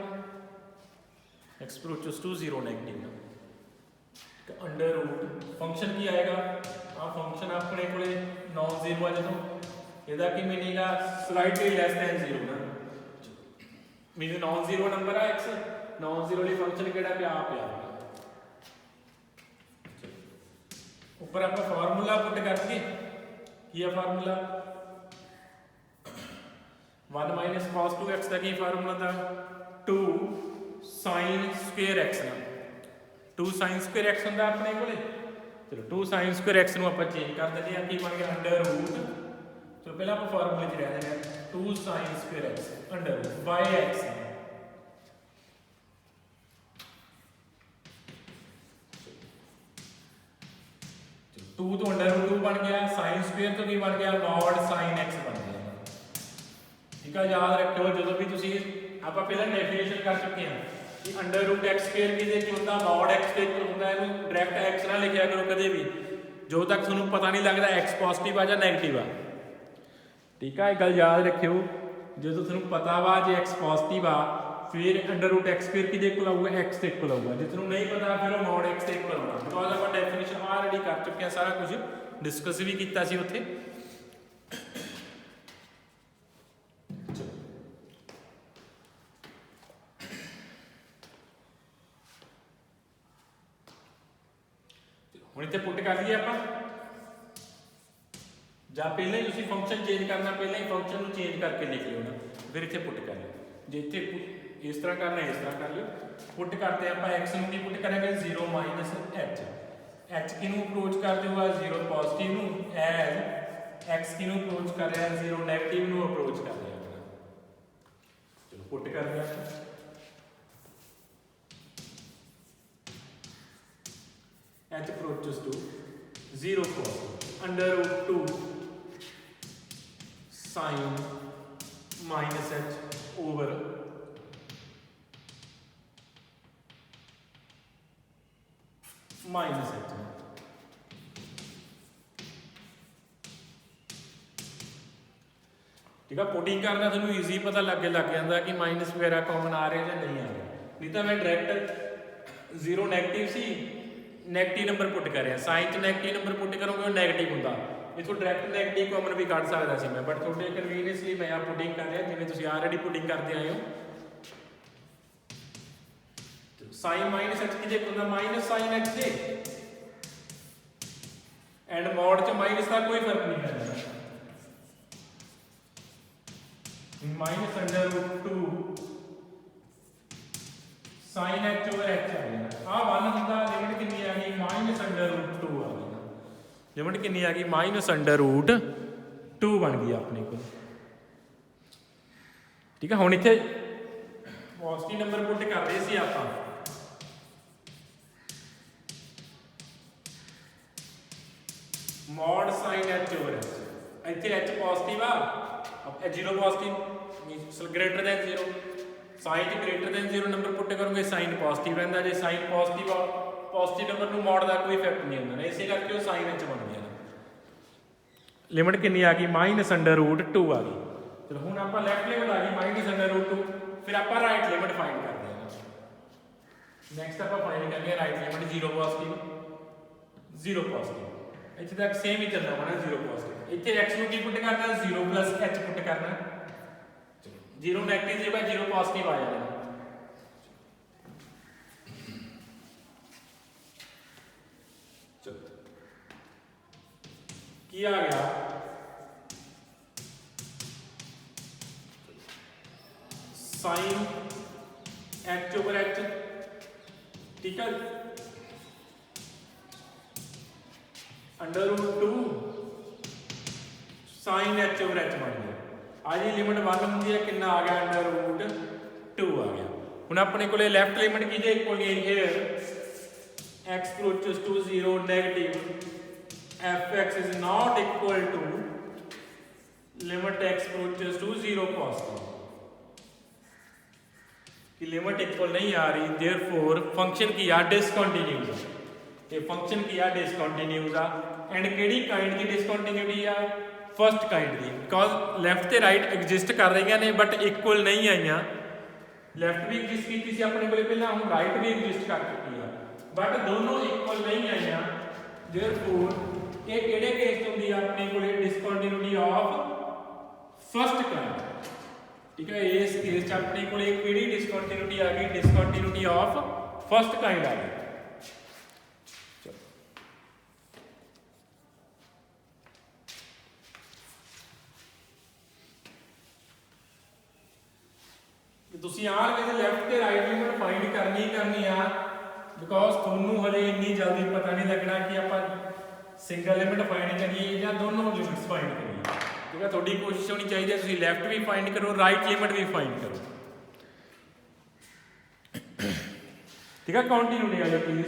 x अप्रोचेस टू 0 नेगेटिव, तो अंडर रूट फंक्शन की आएगा, आ फंक्शन अपने को नॉन जीरो आ जो ਇਹਦਾ ਕੀ ਮੀਨਿੰਗ ਆ ਸਲਾਈਟਲੀ ਲੈਸ ਦੈਨ 0 ਨਾ ਮੀਨਸ ਨॉन ਜ਼ੀਰੋ ਨੰਬਰ ਆ x ਨॉन ਜ਼ੀਰੋ ਲਈ ਫੰਕਸ਼ਨ ਕਿਹੜਾ ਪਿਆ ਆ ਪਿਆ ਉੱਪਰ ਆਪਾਂ ਫਾਰਮੂਲਾ ਪੁੱਟ ਕਰਕੇ ਕੀ ਆ ਫਾਰਮੂਲਾ 1 - cos 2x ਦਾ ਕੀ ਫਾਰਮੂਲਾ ਦਾ 2 sin square x ਨਾ 2 sin square x ਹੁੰਦਾ ਆਪਣੇ ਕੋਲੇ ਚਲੋ 2 sin square x ਨੂੰ ਆਪਾਂ ਚੇਂਜ ਕਰ ਦਿੰਦੇ ਆ ਕੀ ਬਣ ਗਿਆ ਅੰਡਰ ਰੂਟ ਚਲੋ ਪਹਿਲਾਂ ਆਪਾਂ ਫਾਰਮੂਲੇ 'ਚ ਰਹਿ ਜਾਂਦੇ ਆ 2 sin square x under route yx 2 ਤੋਂ ਅੰਡਰ ਰੂਟ 2 ਬਣ ਗਿਆ sin square ਤੋਂ ਕੀ ਬਣ ਗਿਆ mod sin x ਬਣ ਗਿਆ ਠੀਕ ਆ ਯਾਦ ਰੱਖਿਓ ਜਦੋਂ ਵੀ ਤੁਸੀਂ ਆਪਾਂ ਪਹਿਲਾਂ ਡੈਫੀਨੇਸ਼ਨ ਕਰ ਚੁੱਕੇ ਹਾਂ ਕਿ ਅੰਡਰ ਰੂਟ x ਸਕੁਅਰ ਕੀ ਦੇ ਕੀ ਹੁੰਦਾ mod x ਦੇ ਕੀ ਹੁੰਦਾ ਇਹਨੂੰ ਡਾਇਰੈਕਟ x ਨਾ ਲਿਖਿਆ ਕਰੋ ਕਦੇ ਵੀ ਜਦੋਂ ਤੱਕ ਤੁਹਾਨੂੰ ਪਤਾ ਨਹੀਂ ਲੱਗਦਾ x ਪੋਜ਼ਿਟਿਵ ਆ ਜਾਂ ਨੈਗੇਟਿਵ ਆ ਠੀਕ ਆ ਇਹ ਗੱਲ ਯਾਦ ਰੱਖਿਓ ਜਦੋਂ ਤੁਹਾਨੂੰ ਪਤਾ ਵਾ ਜੇ x ਪੋਜ਼ਿਟਿਵ ਆ ਫਿਰ ਅੰਡਰ ਰੂਟ x ਸਕੁਅਰ ਕਿਹਦੇ ਇਕੁਅਲ ਆਊਗਾ x ਦੇ ਇਕੁਅਲ ਆਊਗਾ ਜੇ ਤੁਹਾਨੂੰ ਨਹੀਂ ਪਤਾ ਫਿਰ ਉਹ mod x ਦੇ ਇਕੁਅਲ ਆਊਗਾ ਬਿਕੋਜ਼ ਆਪਾਂ ਡੈਫੀਨੇਸ਼ਨ ਆਲਰੇਡੀ ਕਰ ਚੁੱਕੇ ਹਾਂ ਸਾਰਾ ਕੁਝ ਡਿਸਕਸ ਵੀ ਕੀਤਾ ਸੀ ਉੱਥੇ ਹੁਣ ਇੱਥੇ ਪੁੱਟ ਕਰ ਲਈਏ ਆਪਾਂ ਜਾਂ ਪਹਿਲਾਂ ਹੀ ਤੁਸੀਂ ਫੰਕਸ਼ਨ ਚੇਂਜ ਕਰਨਾ ਪਹਿਲਾਂ ਹੀ ਫੰਕਸ਼ਨ ਨੂੰ ਚੇਂਜ ਕਰਕੇ ਲਿਖ ਲਿਓ ਨਾ ਫਿਰ ਇੱਥੇ ਪੁੱਟ ਕਰ ਲਿਓ ਜੇ ਇੱਥੇ ਇਸ ਤਰ੍ਹਾਂ ਕਰਨਾ ਇਸ ਤਰ੍ਹਾਂ ਕਰ ਲਿਓ ਪੁੱਟ ਕਰਦੇ ਆਪਾਂ x ਨੂੰ ਕੀ ਪੁੱਟ ਕਰਾਂਗੇ 0 - h h ਕਿਹਨੂੰ ਅਪਰੋਚ ਕਰ ਦੇਊਗਾ 0 ਪੋਜ਼ਿਟਿਵ ਨੂੰ ਐਜ਼ x ਕਿਹਨੂੰ ਅਪਰੋਚ ਕਰ ਰਿਹਾ 0 ਨੈਗੇਟਿਵ ਨੂੰ ਅਪਰੋਚ ਕਰ ਰਿਹਾ ਚਲੋ ਪੁੱਟ ਕਰਦੇ ਆਪਾਂ h approaches to 0 cos under root 2 sin minus h over minus h ठीक है पुटिंग करना ਤੁਹਾਨੂੰ ਈਜ਼ੀ ਪਤਾ ਲੱਗ ਜਾਂਦਾ ਕਿ ਮਾਈਨਸ ਵਗੈਰਾ ਕਾਮਨ ਆ ਰਿਹਾ ਜਾਂ ਨਹੀਂ ਆ ਰਿਹਾ ਨਹੀਂ ਤਾਂ ਮੈਂ ਡਾਇਰੈਕਟ 0 ਨੈਗੇਟਿਵ ਸੀ ਨੈਗੇਟਿਵ ਨੰਬਰ ਪੁੱਟ ਕਰ ਰਿਹਾ ਸਾਈਨ 'ਚ ਨੈਗੇਟਿਵ ਨੰਬਰ ਪੁੱਟ ਕਰੋਗੇ ਉਹ ਨੈਗੇਟਿਵ ਹੁੰਦਾ ਇਥੋਂ ਡਾਇਰੈਕਟ ਨੈਗੇਟਿਵ ਕਾਮਨ ਵੀ ਕੱਢ ਸਕਦਾ ਸੀ ਮੈਂ ਬਟ ਤੁਹਾਡੇ ਕਨਵੀਨੀਅੰਸ ਲਈ ਮੈਂ ਆ ਪੁਟਿੰਗ ਕਰ ਰਿਹਾ ਜਿਵੇਂ ਤੁਸੀਂ ਆਲਰੇਡੀ ਪੁਟਿੰਗ ਕਰਦੇ ਆਏ ਹੋ ਸਾਈਨ ਮਾਈਨਸ h ਕਿਹਦੇ ਹੁੰਦਾ ਮਾਈਨਸ ਸਾਈਨ h ਦੇ ਐਂਡ ਮੋਡ 'ਚ ਮਾਈਨਸ ਦਾ ਕੋਈ ਫਰਕ ਨਹੀਂ ਪੈਂਦਾ minus under route 2 sin h over h ਆ ਗਿਆ ਆ 1 ਹੁੰਦਾ ਲਿਮਿਟ ਕਿੰਨੀ ਆ ਗਈ ਮਾਈਨਸ ਅੰਡਰ ਰੂਟ 2 ਆ ਗਈ ਲਿਮਿਟ ਕਿੰਨੀ ਆ ਗਈ ਮਾਈਨਸ ਅੰਡਰ ਰੂਟ 2 ਬਣ ਗਈ ਆਪਣੇ ਕੋਲ ਠੀਕ ਹੈ ਹੁਣ ਇੱਥੇ ਪੋਜ਼ਿਟਿਵ ਨੰਬਰ ਪੁੱਟ ਕਰਦੇ ਸੀ ਆਪਾਂ mod sin h over h ਇੱਥੇ h ਪੋਜ਼ਿਟਿਵ ਆ अब 0 positive means greater than 0 sine greater than 0 number put करोगे साइन पॉजिटिव रहता जे साइन पॉजिटिव नंबर ਨੂੰ ਮੋੜ ਦਾ ਕੋਈ ਇਫੈਕਟ ਨਹੀਂ ਹੁੰਦਾ ਇਸੇ ਕਰਕੇ ਉਹ ਸਾइन h ਬਣ ਗਿਆ ਲਿਮਿਟ ਕਿੰਨੀ ਆ ਗਈ ਮਾਈਨਸ ਅੰਡਰ ਰੂਟ 2 ਆ ਗਈ ਚਲੋ ਹੁਣ ਆਪਾਂ ਲੈਫਟ ਲਿਮਿਟ ਆ ਗਈ ਮਾਈਨਸ ਅੰਡਰ ਰੂਟ 2 ਫਿਰ ਆਪਾਂ ਰਾਈਟ ਲਿਮਿਟ ਫਾਈਂਡ ਕਰਦੇ ਹਾਂ ਨੈਕਸਟ ਆਪਾਂ ਫਾਈਂਡ ਕਰਾਂਗੇ ਰਾਈਟ ਲਿਮਿਟ 0 ਪੋਜ਼ਿਟਿਵ 0 ਪੋਜ਼ਿਟਿਵ ਇੱਥੇ ਤੱਕ ਸੇਮ ਹੀ ਚੱਲਣਾ ਹੋਣਾ 0 ਪੋਜ਼ਿਟਿਵ ਇੱਥੇ x ਨੂੰ ਕੀ ਪੁੱਟ ਕਰਨਾ 0 h ਪੁੱਟ ਕਰਨਾ ਚਲੋ 0 ਨੈਗੇਟਿਵ ਜੇ 0 ਪੋਜ਼ਿਟਿਵ ਆ ਜਾਣਾ ਚਲੋ ਕੀ ਆ ਗਿਆ sin h over h ठीक है under root 2 sin h over h बन गया आज ये लिमिट 1 ਹੁੰਦੀ ਹੈ ਕਿੰਨਾ ਆ ਗਿਆ ਅੰਡਰ ਰੂਟ 2 ਆ ਗਿਆ ਹੁਣ ਆਪਣੇ ਕੋਲੇ ਲੈਫਟ ਲਿਮਿਟ ਕਿਹਦੇ ਇਕੁਅਲ ਹੈ hair x approaches to 0 negative fx is not equal to limit x approaches to 0 positive कि लिमिट इक्वल नहीं आ रही देयरफॉर फंक्शन की आ डिसकंटिन्यूअस ये फंक्शन की आ डिसकंटिन्यूअस आ एंड केड़ी काइंड की डिसकंटिन्यूटी आ फर्स्ट काइंड की बिकॉज लेफ्ट ते राइट एग्जिस्ट कर रही ने बट इक्वल नहीं आईया लेफ्ट भी एग्जिस्ट की थी अपने को पहला हम राइट भी एग्जिस्ट कर चुकी है बट दोनों इक्वल नहीं आईया देयरफॉर ये केड़े केस होंदी है अपने को डिसकंटिन्यूटी ऑफ ठीक है। इस केस च अपने को किहड़ी डिसकंटिन्यूटी आ गई, डिसकंटिन्यूटी ऑफ फर्स्ट काइंड आ गई। ਤੁਸੀਂ ਆਹ ਵਿੱਚ ਲੈਫਟ ਤੇ ਰਾਈਟ ਲਿਮਿਟ ਫਾਈਂਡ ਕਰਨੀ ਹੀ ਕਰਨੀ ਆ, ਬਿਕੋਜ਼ ਤੁਹਾਨੂੰ ਹਲੇ ਇੰਨੀ ਜਲਦੀ ਪਤਾ ਨਹੀਂ ਲੱਗਣਾ ਕਿ ਆਪਾਂ ਸਿੰਗਲ ਲਿਮਿਟ ਫਾਈਂਡ ਕਰੀਏ ਜਾਂ ਦੋਨੋਂ ਲਿਮਿਟਸ ਫਾਈਂਡ ਕਰੀਏ। ਠੀਕ ਹੈ, ਤੁਹਾਡੀ ਕੋਸ਼ਿਸ਼ ਹੋਣੀ ਚਾਹੀਦੀ ਹੈ ਤੁਸੀਂ ਲੈਫਟ ਵੀ ਫਾਈਂਡ ਕਰੋ, ਰਾਈਟ ਲਿਮਿਟ ਵੀ ਫਾਈਂਡ ਕਰੋ। ठीक है, कंटिन्यूटी आ जाए प्लीज।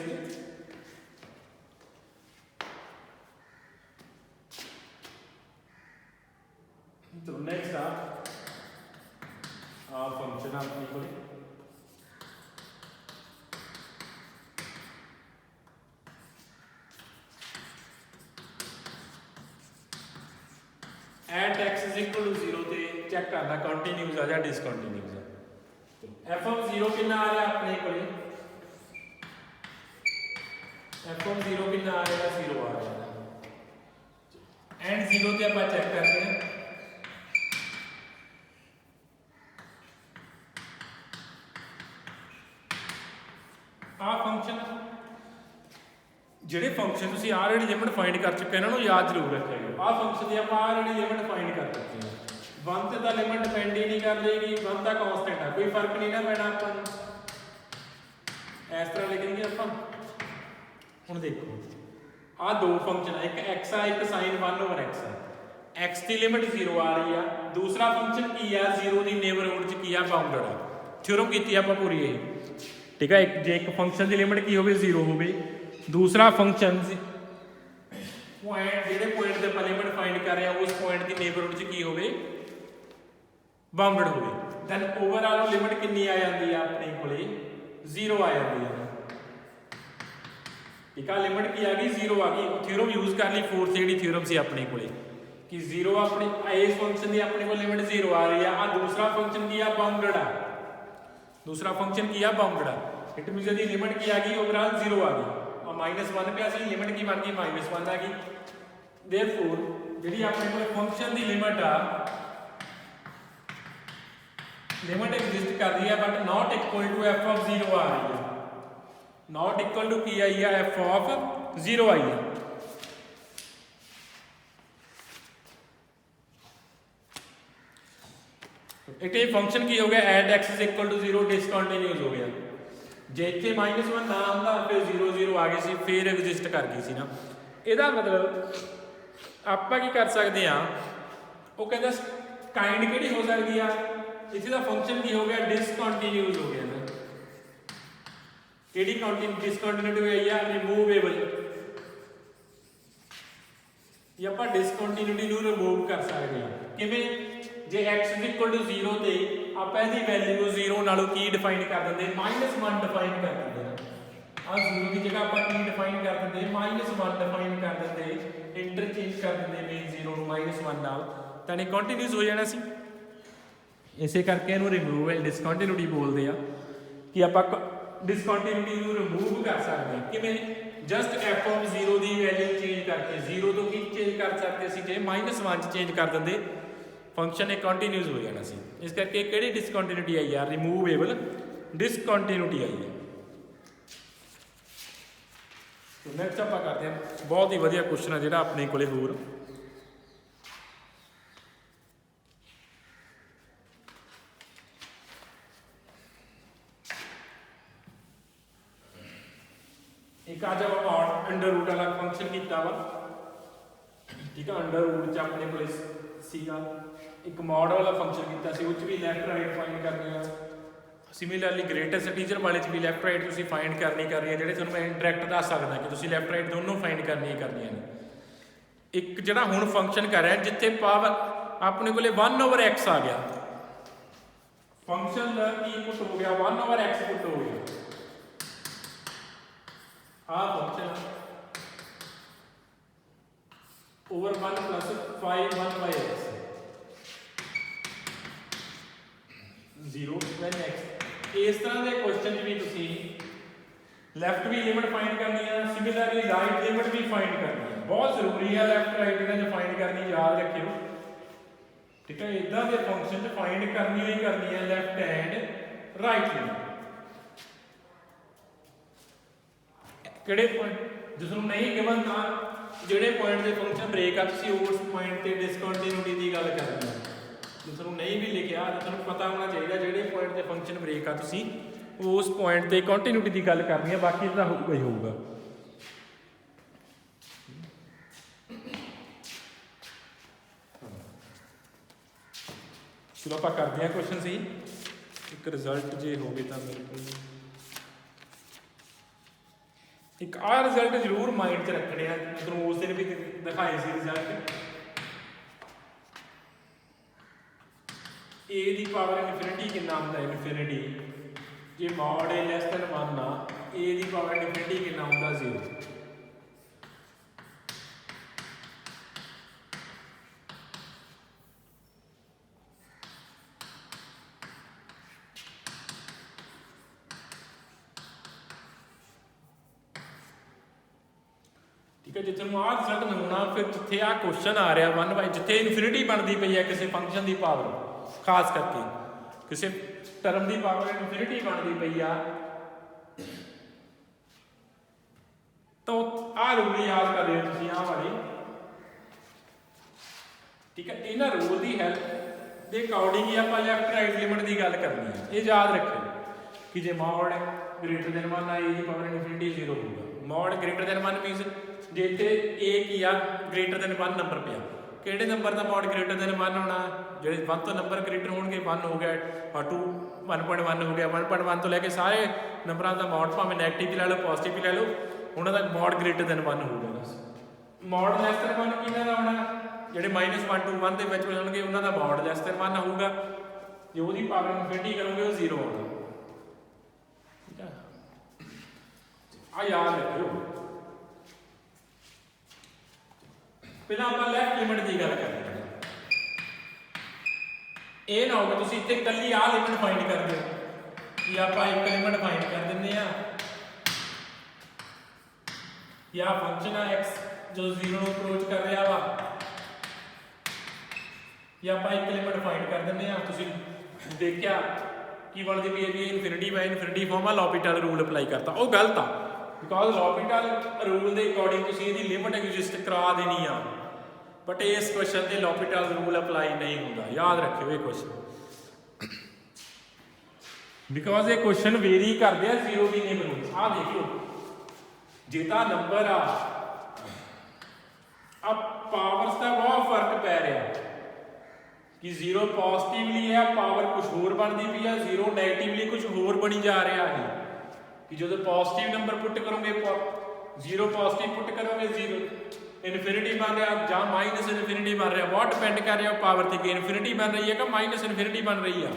तो नेक्स्ट आप फंक्शन आपकी कोई at x is equal to 0 ते चेक करना कंटिन्यूस आ या डिसकंटिन्यूस है। एफ ऑफ 0 कितना आ रहा है अपने को, एफ ऑफ 0 कितना आ रहा है, 0 आ रहा है। एंड 0 ते आप चेक करते हैं, आ फंक्शन ਜਿਹੜੇ ਫੰਕਸ਼ਨ ਤੁਸੀਂ ਆਲਰੇਡੀ ਲਿਮਿਟ ਫਾਈਂਡ ਕਰ ਚੁੱਕੇ ਇਹਨਾਂ ਨੂੰ ਯਾਦ ਜ਼ਰੂਰ ਰੱਖਿਆ ਜੀ। ਆਹ ਫੰਕਸ਼ਨ ਦੀ ਆਪਾਂ ਆਲਰੇਡੀ ਲਿਮਿਟ ਫਾਈਂਡ ਕਰ ਚੁੱਕੇ ਹਾਂ। 1 ਤੇ ਤਾਂ ਲਿਮਿਟ ਡਿਪੈਂਡ ਹੀ ਨਹੀਂ ਕਰ ਲੇਗੀ, 1 ਤਾਂ ਕਾਂਸਟੈਂਟ ਆ, ਕੋਈ ਫਰਕ ਨਹੀਂ ਨਾ ਪੈਣਾ ਆਪਾਂ ਨੂੰ। ਇਸ ਤਰ੍ਹਾਂ ਲਿਖਾਂਗੇ ਆਪਾਂ। ਹੁਣ ਦੇਖੋ ਆਹ ਦੋ ਫੰਕਸ਼ਨ ਆ, ਇੱਕ x ਆ, ਇੱਕ sin 1/x ਆ। x ਦੀ ਲਿਮਿਟ 0 ਆ ਰਹੀ ਆ, ਦੂਸਰਾ ਫੰਕਸ਼ਨ ਕੀ ਆ, 0 ਦੀ ਨੇਬਰਹੁੱਡ ਚ ਕੀ ਆ, ਬਾਉਂਡਡ ਆ। ਥਿਓਰਮ ਕੀਤੀ ਆਪਾਂ ਪੂਰੀ ਇਹ। ਠੀਕ ਹੈ, ਜੇ ਇੱਕ ਫੰਕਸ਼ਨ ਦੀ ਲਿਮਿਟ ਕੀ ਹੋਵੇ, 0 ਹੋਵੇ, दूसरा फंक्शन पॉइंट जेडे पॉइंट ते ਆਪਾਂ लिमिट फाइंड कर रहे हैं उस पॉइंट की नेबरहुड च की होवे, बाउंडेड होवे, दैन ओवरऑल लिमिट कितनी आ जाती है अपने कोले, 0 आ जाती है। ठीक है, लिमिट की आ गई, 0 आ गई। थ्योरम यूज कर ली, फोर्थ जेडी थ्योरम सी अपने कोले कि 0 अपने इस फंक्शन की अपने को लिमिट 0 आ रही है। आ दूसरा फंक्शन की आ, बाउंडेड आ। दूसरा फंक्शन की आ, बाउंडेड आ। इट मींस दी लिमिट की आ गई, ओवरऑल 0 आ गई। -1 पे सी लिमिट की बन गई -1 आ गई। देयरफॉर जी अपने को फंक्शन की लिमिट आ, लिमिट एग्जिस्ट कर रही है but not equal to f of 0 आ रही है। नॉट इक्वल टू की आई है, f ऑफ 0 आई है। एक फंक्शन की हो गया at x is equal to 0, discontinuous हो गया। जे इतने -1 ना आंदा फिर 0 0 आ गई सी, फिर एग्जिस्ट कर गई सी ना। ਇਹਦਾ मतलब ਆਪਾਂ ਕੀ ਕਰ ਸਕਦੇ ਆ, ਉਹ ਕਹਿੰਦਾ ਕਾइंड ਕਿਹੜੀ ਹੋ ਸਕਦੀ ਆ, ਇੱਥੇ ਦਾ ਫੰਕਸ਼ਨ ਕੀ ਹੋ ਗਿਆ, ਡਿਸਕੰਟੀਨਿਊਸ ਹੋ ਗਿਆ ਨਾ। ਕਿਹੜੀ ਡਿਸਕੰਟੀਨਿਊਟੀ ਹੋਈ ਆ, ਰਿਮੂਵੇਬਲ। ਇਹ ਆਪਾਂ ਡਿਸਕੰਟੀਨਿਊਟੀ ਨੂੰ ਰਿਮੂਵ ਕਰ ਸਕਦੇ ਆ ਕਿਵੇਂ, ਜੇ x 0 ਤੇ ਆਪਾਂ ਇਹਦੀ ਵੈਲਿਊ 0 ਨਾਲੋਂ ਕੀ ਡਿਫਾਈਨ ਕਰ ਦਿੰਦੇ, -1 ਡਿਫਾਈਨ ਕਰ ਦਿੰਦੇ ਨਾ। ਆ 0 ਦੀ ਜਗ੍ਹਾ ਆਪਾਂ ਕੀ ਡਿਫਾਈਨ ਕਰ ਦਿੰਦੇ, -1 ਡਿਫਾਈਨ ਕਰ ਦਿੰਦੇ, ਇੰਟਰਚੇਂਜ ਕਰ ਦਿੰਦੇ ਮੇਨ 0 ਨੂੰ -1 ਨਾਲ, ਤਾਂ ਇਹ ਕੰਟੀਨਿਊਸ ਹੋ ਜਾਣਾ ਸੀ। ਇਸੇ ਕਰਕੇ ਇਹਨੂੰ ਰਿਮੂਵਲ ਡਿਸਕੰਟੀਨਿਊਟੀ ਬੋਲਦੇ ਆ ਕਿ ਆਪਾਂ ਡਿਸਕੰਟੀਨਿਊਟੀ ਨੂੰ ਰਿਮੂਵ ਕਰ ਸਕਦੇ ਹਾਂ ਕਿਵੇਂ, just f of 0 the value change ਕਰਕੇ 0 ਤੋਂ ਕੀ ਚੇਂਜ ਕਰ ਸਕਦੇ ਸੀ, ਜੇ -1 ਚ ਚੇਂਜ ਕਰ ਦਿੰਦੇ फंक्शन एक कंटिन्यूस हो जाना सी। इस करके किहड़ी डिसकंटिन्यूटी आई यार, रिमूवेबल डिसकंटिन्यूटी आई है। तो नैक्सट आप करते हैं, बहुत ही वधिया क्वेश्चन है जिहड़ा अपने कोले होर। एक आज आप अंडर रूट वाला फंक्शन किया वा। ठीक है, अंडर रूट च अपने कोले सीगा एक मॉड वाला फंक्शन किया सी, भी लैफ्ट राइट फाइंड करनी है। सिमिलरली ग्रेटेस्ट टीचर वाले भी लैफ्ट राइट तुसीं फाइंड करनी है, जिहड़े तुहानूं मैं डायरैक्ट दस सकदा कि तुसीं लैफ्ट राइट दोनों फाइंड करनी ने। एक जिहड़ा हुण फंक्शन कर रहा जिथे पावर अपने कोले 1/x आ गया, फंक्शन की पुट हो गया 1/x पुट हो गया। आ function over 1 + 5 1/x 0 when x। इस तरह के क्वेश्चन भी तुसी लैफ्ट भी लिमिट फाइंड करनी है, सिमिलरली राइट लिमिट भी फाइंड करनी है। बहुत जरूरी है लैफ्ट राइट इन्हें फाइंड करनी, याद रखियो। ठीक है, इदा के फंक्शन फाइंड करनी ही करनी है लैफ्ट एंड राइट लिमिट। किहड़े पॉइंट जिसनों नहीं गिवन था जिहड़े पॉइंट के फंक्शन ब्रेक आ तुसीं उस पॉइंट ते डिसकंटिन्यूटी की गल करनी है। जिसनों नहीं भी लिखा तुहानूं पता होना चाहिए जिहड़े पॉइंट के फंक्शन ब्रेक आ तुसीं उस पॉइंट ते कंटिन्यूटी की गल करनी है, बाकी तो होगा ही होगा। चलो आप करते हैं क्वेश्चन सी एक रिजल्ट जे हो गए तो मेरे को एक आ रिजल्ट जरूर माइंड च रखने हैं, मतलब उस दिन भी दिखाए सी result. A the power infinity कितना होंगे इनफिनिटी जे मॉड ए लैस दैन 1 आ ए दी पावर इनफिनिटी कितना होंगे 0। ठीक है, जितने आ रिजल्ट मिलना फिर जिथे आ क्वेश्चन आ रहा 1 बाई जिथे इनफिनिटी बनती पई है किसी फंक्शन की पावर, खास करके किसी टर्म की पावर इनफिनिटी बनती पई आ तो आ रूल याद कर लियो तुसीं आ वाली। ठीक है, इन्हां रूल की हैल्प के अकॉर्डिंग ही आप लैफ्ट राइट लिमिट की गल करनी है। ये याद रखियो कि जे मॉड ग्रेटर दैन 1 आ ए की पावर इनफिनिटी 0 होगा। मॉड ग्रेटर दैन 1 मीनस जे इत्थे ए की आ ग्रेटर दैन 1 नंबर पिया किहड़े नंबर का मॉड ग्रेटर दैन 1 होना जो 1 तो नंबर ग्रेटर होंगे 1 हो गया और 2 1.1 हो गया 1.1 तो लैके सारे नंबरों का मॉड भावें नैगेटिव भी लै लो पॉजिटिव भी लै लो उन्होंने मॉड ग्रेटर दैन 1 होगा। बस मॉड लैस दैन 1 किहਨਾਂ ਦਾ होना ਜਿਹੜੇ -1 to 1 ਦੇ ਵਿੱਚ ਹੋਣਗੇ ਉਹਨਾਂ ਦਾ ਮॉड ਲੈਸ ਦੈਨ 1 ਹੋਊਗਾ। ਜੇ ਉਹਦੀ ਪਾਵਰ ਇਨਫਿਨਿਟੀ ਕਰੋਗੇ ਉਹ 0 ਹੋਣਾ। ਠੀਕ ਹੈ, ਆ ਯਾਦ ਰੱਖਿਓ। ਪਹਿਲਾਂ ਆਪਾਂ ਲੈਫਟ ਲਿਮਿਟ ਦੀ ਗੱਲ ਕਰਦੇ ਹਾਂ। ਇਹ ਨਾ ਹੋਵੇ ਤੁਸੀਂ ਇੱਥੇ ਇਕੱਲੀ ਆਹ ਲਿਮਿਟ ਫਾਈਂਡ ਕਰਦੇ ਹੋ ਕਿ ਆਪਾਂ ਇੱਕ ਲਿਮਿਟ ਫਾਈਂਡ ਕਰ ਦਿੰਦੇ ਆ या फंक्शन है x जो 0 ਨੂੰ ਅਪਰੋਚ ਕਰ ਰਿਹਾ ਵਾ या ਆਪਾਂ ਇੱਕ ਲਿਮਿਟ ਫਾਈਂਡ ਕਰ ਦਿੰਦੇ ਆ। ਤੁਸੀਂ ਦੇਖਿਆ ਕੀ ਬਣਦੀ ਪਈ ਹੈ ਵੀ ਇਨਫਿਨਿਟੀ ਬਾਈ ਇਨਫਿਨਿਟੀ ਫਾਰਮ ਆ ਲੌਪੀਟਲ ਰੂਲ ਅਪਲਾਈ ਕਰਤਾ, ਉਹ ਗਲਤ ਆ ਬਿਕੋਜ਼ ਲੌਪੀਟਲ ਰੂਲ ਦੇ ਅਕੋਰਡਿੰਗ ਤੁਸੀਂ ਇਹਦੀ ਲਿਮਿਟ ਐਗਜ਼ਿਸਟ ਕਰਾ ਦੇਣੀ ਆ ਬਟ ਇਸ ਕੁਐਸਚਨ ਤੇ ਲੌਪੀਟਲ ਰੂਲ ਅਪਲਾਈ ਨਹੀਂ ਹੁੰਦਾ। ਯਾਦ ਰੱਖਿਓ ਇਹ ਕੁਐਸਚਨ ਬਿਕੋਜ਼ ਇਹ ਕੁਐਸਚਨ ਵੇਰੀ ਕਰਦੇ ਆ 0 ਦੀ ਨੇਮ ਰੂਲ। ਆ ਦੇਖਿਓ ਜੇ ਤਾਂ ਨੰਬਰ ਆ ਪਾਵਰਸ ਦਾ ਬਹੁਤ ਫਰਕ ਪੈ ਰਿਹਾ कि 0 पॉजिटिवली है पावर कुछ होर बनती पई है 0 नैगेटिवली कुछ होर बनी जा रहा है कि जो पॉजिटिव नंबर पुट करोगे 0 पॉजिटिव पुट करोगे 0 इनफिनिटी बन रहा या माइनस इनफिनिटी बन रहा बहुत डिपेंड कर रहा पावर से कि इनफिनिटी बन रही है कि माइनस इनफिनिटी बन रही है।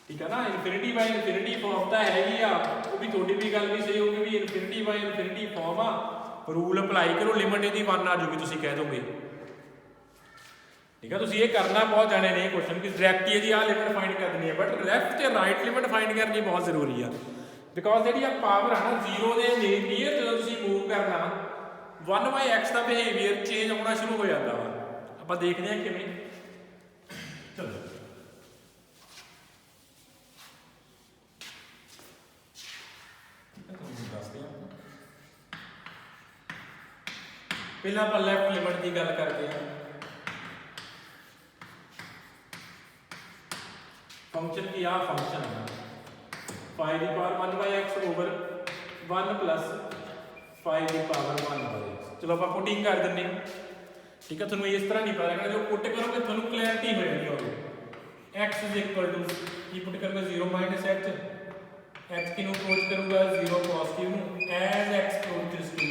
ठीक है ना, इनफिनिटी बाय इनफिनिटी फॉर्म तो हैगी आ वो भी थोड़ी भी गल भी सही होगी भी infinity by infinity form uh rule apply करो लिमिट इहदी 1 आ जाऊगी तुसीं कह दोगे। ठीक है, तुसीं ये करना बहुत जाने नहीं क्वेश्चन कि डायरैक्ट ही आ लिमिट फाइंड करनी है बट लैफ्ट ते राइट लिमिट फाइंड करनी बहुत जरूरी है बिकॉज जी पावर है ना 0 के नियर जो तुसीं मूव करना 1/x का बिहेवियर चेंज होना शुरू हो जाता वा। आपां देखते हैं किवें। चलो पहला आपां लैफ्ट लिमिट की गल करते हैं। फंक्शन की आ फंक्शन है 5 की पावर 1/x ओवर 1 प्लस 5 की पावर 1/x। चलो आप पुटिंग कर दें। ठीक है, थोड़ा इस तरह नहीं पता लगना जो पुट करोगे थोड़ा क्लैरिटी हो जाएगी होगी x इज इक्वल टू की पुट करोगे 0 माइनस h h की अप्रोच करूँगा 0 positive as x approaches to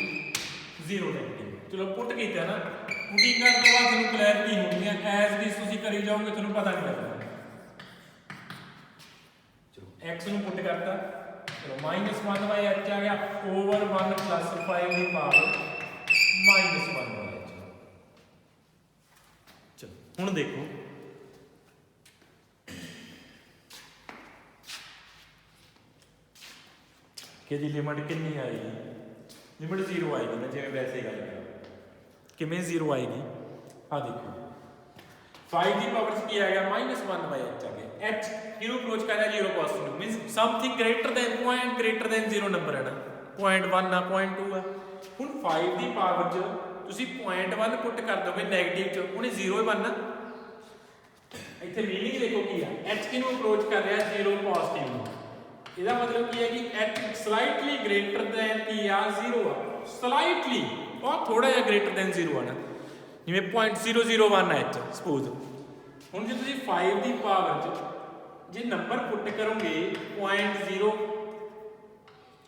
0 negative. चलो पुट किया ना पुटिंग करने के बाद थोड़ा क्लैरिटी होनी है एज दिस तुसीं करी जाओगे थोड़ा पता नहीं लगता। x ਨੂੰ ਪੁੱਟ ਕਰਤਾ ਚਲੋ -1/h ਆ ਗਿਆ ਓਵਰ 1 + 5 ਦੀ ਪਾਵਰ -1/h। ਚਲੋ ਹੁਣ ਦੇਖੋ ਕਿ ਦੀ ਲਿਮਿਟ ਕਿੰਨੀ ਆਏਗੀ। ਲਿਮਿਟ 0 ਆਏਗੀ ਨਾ ਜਿਵੇਂ ਵੈਸੇ ਗੱਲ ਕਰਾਂ ਕਿਵੇਂ 0 ਆਏਗੀ। ਆ ਦੇਖੋ 5 ਦੀ ਪਾਵਰ ਚ ਕੀ ਆ ਗਿਆ -1/h ਆ ਗਿਆ। h ਕਿਹਨੂੰ ਅਪਰੋਚ ਕਰ ਰਿਹਾ 0 ਪੋਜ਼ਿਟਿਵ ਨੂੰ, means something greater then point greater then 0 number ਹੈ ਨਾ, 0.1 ਆ 0.2 ਆ। ਹੁਣ 5 ਦੀ ਪਾਵਰ ਚ ਤੁਸੀਂ 0.1 ਪੁੱਟ ਕਰ ਦੋਗੇ ਨੈਗੇਟਿਵ ਚ, ਉਹਨੇ 0 ਹੀ ਬਣਨਾ। ਇੱਥੇ ਮੀਨਿੰਗ ਦੇਖੋ ਕੀ ਆ, h ਕਿਹਨੂੰ ਅਪਰੋਚ ਕਰ ਰਿਹਾ 0 ਪੋਜ਼ਿਟਿਵ ਨੂੰ। ਇਹਦਾ ਮਤਲਬ ਕੀ ਹੈ ਕਿ h ਸਲਾਈਟਲੀ ਗ੍ਰੇਟਰ ਦੈਨ ਕੀ ਆ 0 ਆ, ਸਲਾਈਟਲੀ ਬਹੁਤ ਥੋੜਾ ਜਿਹਾ ਗ੍ਰੇਟਰ ਦੈਨ 0 ਆ ਨਾ, ਜਿਵੇਂ 0.001 ਹੈ h ਸਪੋਜ਼। ਹੁਣ ਜੇ ਤੁਸੀਂ 5 ਦੀ ਪਾਵਰ ਚ ਜੇ ਨੰਬਰ ਪੁੱਟ ਕਰੋਗੇ 0.0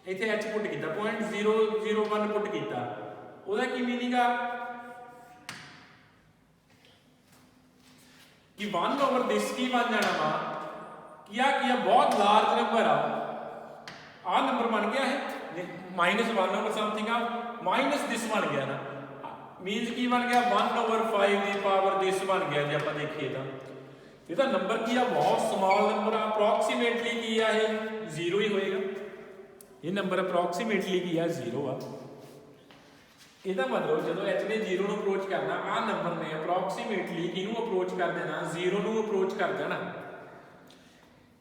ਇੱਥੇ h ਪੁੱਟ ਕੀਤਾ 0.001 ਪੁੱਟ ਕੀਤਾ, ਉਹਦਾ ਕੀ ਮੀਨਿੰਗ ਆ ਕਿ 1/this ਕੀ ਬਣ ਜਾਣਾ ਵਾ ਕੀ ਬਹੁਤ ਲਾਰਜ ਨੰਬਰ ਆ ਨੰਬਰ ਬਣ ਗਿਆ ਹੈ -1 ਸਮਥਿੰਗ ਆ this ਬਣ ਗਿਆ ਨਾ, ਮੀਨਸ ਕੀ ਬਣ ਗਿਆ 1/5 ਦੀ ਪਾਵਰ this ਬਣ ਗਿਆ। ਜੇ ਆਪਾਂ ਦੇਖੀਏ ਤਾਂ ਇਹਦਾ ਨੰਬਰ ਕੀ ਆ ਬਹੁਤ ਸਮਾਲ ਨੰਬਰ ਆ, ਅਪਰੋਕਸੀਮੇਟਲੀ ਕੀ ਆ ਇਹ 0 ਹੀ ਹੋਏਗਾ। ਇਹ ਨੰਬਰ ਅਪਰੋਕਸੀਮੇਟਲੀ ਕੀ ਆ 0 ਆ। ਇਹਦਾ ਮਤਲਬ ਜਦੋਂ h ਨੇ 0 ਨੂੰ ਅਪਰੋਚ ਕਰਨਾ, ਆ ਨੰਬਰ ਨੇ ਅਪਰੋਕਸੀਮੇਟਲੀ ਕਿਹਨੂੰ ਅਪਰੋਚ ਕਰ ਦੇਣਾ 0 ਨੂੰ ਅਪਰੋਚ ਕਰ ਦੇਣਾ।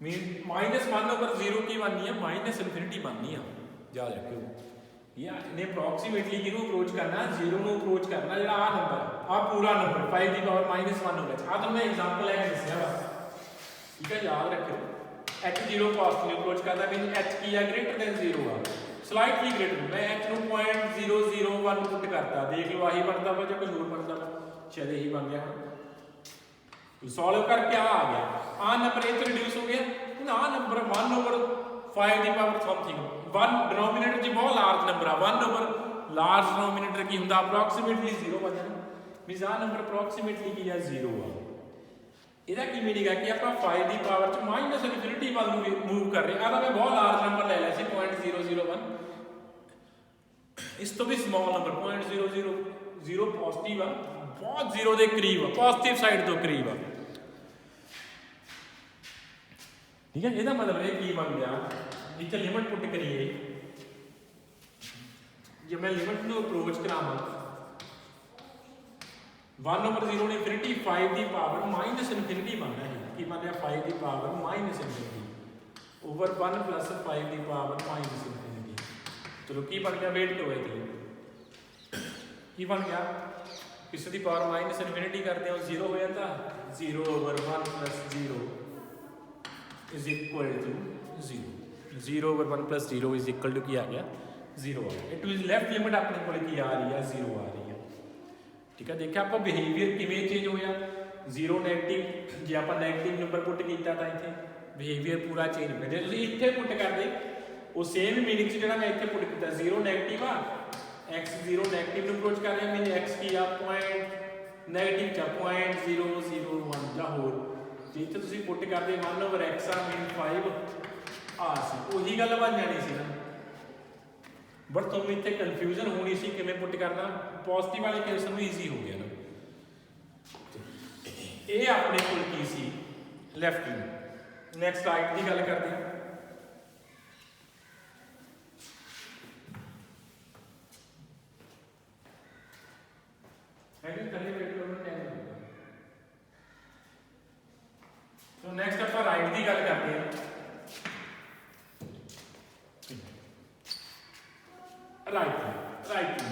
ਮੀਨ -1/0 ਕੀ ਬਣਨੀ ਆ -ਇਨਫਿਨਿਟੀ ਬਣਨੀ ਆ, ਯਾਦ ਰੱਖਿਓ। ਇਹਨੇ ਅਪਰੋਕਸੀਮੇਟਲੀ ਕਿਹਨੂੰ ਅਪਰੋਚ ਕਰਨਾ 0 ਨੂੰ ਅਪਰੋਚ ਕਰਨਾ, ਜਿਹੜਾ ਆ ਨੰਬਰ ਆ ਪੂਰਾ ਨੰਬਰ 5 ਦੀ ਪਾਵਰ -1 ਹੋ ਗਿਆ। ਆ ਤੁਹਾਨੂੰ ਮੈਂ ਐਗਜ਼ਾਮਪਲ ਲੈ ਕੇ ਦੱਸਿਆ ਵਾ, ਠੀਕ ਹੈ, ਯਾਦ ਰੱਖਿਓ। h 0 ਪੋਜ਼ਿਟਿਵ ਨੂੰ ਅਪਰੋਚ ਕਰਦਾ, ਮੀਨ h ਕੀ ਆ ਗ੍ਰੇਟਰ ਦੈਨ 0 ਆ, ਸਲਾਈਟਲੀ ਗ੍ਰੇਟਰ। ਮੈਂ h ਨੂੰ 0.001 ਪੁੱਟ ਕਰਤਾ, ਦੇਖ ਲਓ ਆਹੀ ਬਣਦਾ ਵਾ ਜਾਂ ਕੁਝ ਹੋਰ ਬਣਦਾ ਵਾ, ਸ਼ਾਇਦ ਇਹੀ ਬਣ ਗਿਆ। ਹੁਣ ਸੋਲਵ ਕਰਕੇ ਆ ਗਿਆ, ਆ ਨੰਬਰ ਇਹ ਤੋਂ ਰਿਡਿਊਸ ਹੋ ਗਿਆ। ਹੁਣ ਆ ਨੰਬਰ 1/5 ਦੀ ਪਾਵਰ ਸਮਥਿੰਗ 1 ਡਿਨੋਮੀਨੇਟਰ ਜੀ ਬਹੁਤ ਲਾਰਜ ਨੰਬਰ ਆ, 1 ਲਾਰਜ ਡਿਨੋਮੀਨੇਟਰ ਕੀ ਹੁੰਦਾ ਅਪਰੋਕਸੀਮੇਟਲੀ 0 ਬਣ ਜਾਣਾ, ਮੀਨਸ ਆ ਨੰਬਰ ਅਪਰੋਕਸੀਮੇਟਲੀ ਕੀ ਆ 0 ਆ। ਇਹਦਾ ਕੀ ਮੀਨਿੰਗ ਹੈ ਕਿ ਆਪਾਂ 5 ਦੀ ਪਾਵਰ ਚ -ਇਨਫਿਨਿਟੀ ਵੱਲ ਨੂੰ ਮੂਵ ਕਰ ਰਹੇ ਆ। ਤਾਂ ਮੈਂ ਬਹੁਤ ਲਾਰਜ ਨੰਬਰ ਲੈ ਲਿਆ ਸੀ 0.001, ਇਸ ਤੋਂ ਵੀ ਸਮਾਲ ਨੰਬਰ 0.000 ਪੋਜ਼ਿਟਿਵ ਆ, ਬਹੁਤ 0 ਦੇ ਕਰੀਬ ਆ, ਪੋਜ਼ਿਟਿਵ ਸਾਈਡ ਤੋਂ ਕਰੀਬ ਆ, ਠੀਕ ਹੈ। ਇਹਦਾ ਮਤਲਬ ਇਹ ਕੀ ਬਣ ਗਿਆ, ਇੱਥੇ ਲਿਮਿਟ ਪੁੱਟ ਕਰੀਏ, ਜੇ ਮੈਂ ਲਿਮਿਟ ਨੂੰ ਅਪਰੋਚ ਕਰਾਵਾਂ 1/0 ਨੇ ਇਨਫਿਨਿਟੀ 5 ਦੀ ਪਾਵਰ -ਇਨਫਿਨਿਟੀ ਬਣਨਾ ਹੈ। ਕੀ ਬਣ ਰਿਹਾ 5 ਦੀ ਪਾਵਰ -ਇਨਫਿਨਿਟੀ ਓਵਰ 1 + 5 ਦੀ ਪਾਵਰ -ਇਨਫਿਨਿਟੀ। ਚਲੋ ਕੀ ਬਣ ਗਿਆ, ਵੇਟ ਕਰੋ ਇਹਦੀ ਕੀ ਬਣ ਗਿਆ, ਕਿਸੇ ਦੀ ਪਾਵਰ -ਇਨਫਿਨਿਟੀ ਕਰਦੇ ਹੋ 0 ਹੋ ਜਾਂਦਾ, 0/1 + 0 is equal to 0, 0/1 + 0 is equal to ਕੀ ਆ ਗਿਆ 0 ਆ ਗਿਆ। ਇਹ ਟੂ ਇਜ਼ ਲੈਫਟ ਲਿਮਿਟ ਆਪਣੇ ਕੋਲ ਕੀ ਆ ਰਹੀ ਆ 0 ਆ ਰਹੀ ਆ, ਠੀਕ ਹੈ। ਦੇਖਿਆ ਆਪਾਂ ਬਿਹੇਵੀਅਰ ਕਿਵੇਂ ਚੇਂਜ ਹੋਇਆ, 0 ਨੈਗੇਟਿਵ, ਜੇ ਆਪਾਂ ਨੈਗੇਟਿਵ ਨੰਬਰ ਪੁੱਟ ਕੀਤਾ ਤਾਂ ਇੱਥੇ ਬਿਹੇਵੀਅਰ ਪੂਰਾ ਚੇਂਜ ਹੋ ਗਿਆ। ਜੇ ਤੁਸੀਂ ਇੱਥੇ ਪੁੱਟ ਕਰਦੇ ਉਹ ਸੇਮ ਮੀਨਿੰਗ ਚ ਜਿਹੜਾ ਮੈਂ ਇੱਥੇ ਪੁੱਟ ਕੀਤਾ 0 ਨੈਗੇਟਿਵ ਆ, x 0 ਨੈਗੇਟਿਵ ਨੂੰ ਅਪਰੋਚ ਕਰ ਰਿਹਾ, ਮੀਨ x ਕੀ ਆ ਪੁਆਇੰਟ ਨੈਗੇਟਿਵ ਚ 0.001 ਜਾਂ ਹੋਰ, ਜੇ ਇੱਥੇ ਤੁਸੀਂ ਪੁੱਟ ਕਰਦੇ 1/x ਆ, ਮੀਨ 5 ਆ ਸੀ, ਉਹੀ ਗੱਲ ਬਣ ਜਾਣੀ ਸੀ ਨਾ। ਬਟ ਤੁਹਾਨੂੰ ਇੱਥੇ ਕਨਫਿਊਜ਼ਨ ਹੋਣੀ ਸੀ ਕਿਵੇਂ ਪੁੱਟ ਕਰਨਾ, ਪੋਜ਼ਿਟਿਵ ਵਾਲੇ ਕੇਸ ਨੂੰ ਈਜ਼ੀ ਹੋ ਗਿਆ ਨਾ। ਇਹ ਆਪਣੇ ਕੋਲ ਕੀ ਸੀ ਲੈਫਟ ਨੂੰ। ਨੈਕਸਟ ਰਾਈਟ ਦੀ ਗੱਲ ਕਰਦੇ ਹਾਂ। ਸੋ ਨੈਕਸਟ ਆਪਾਂ ਰਾਈਟ ਦੀ ਗੱਲ ਕਰਦੇ ਹਾਂ। राइट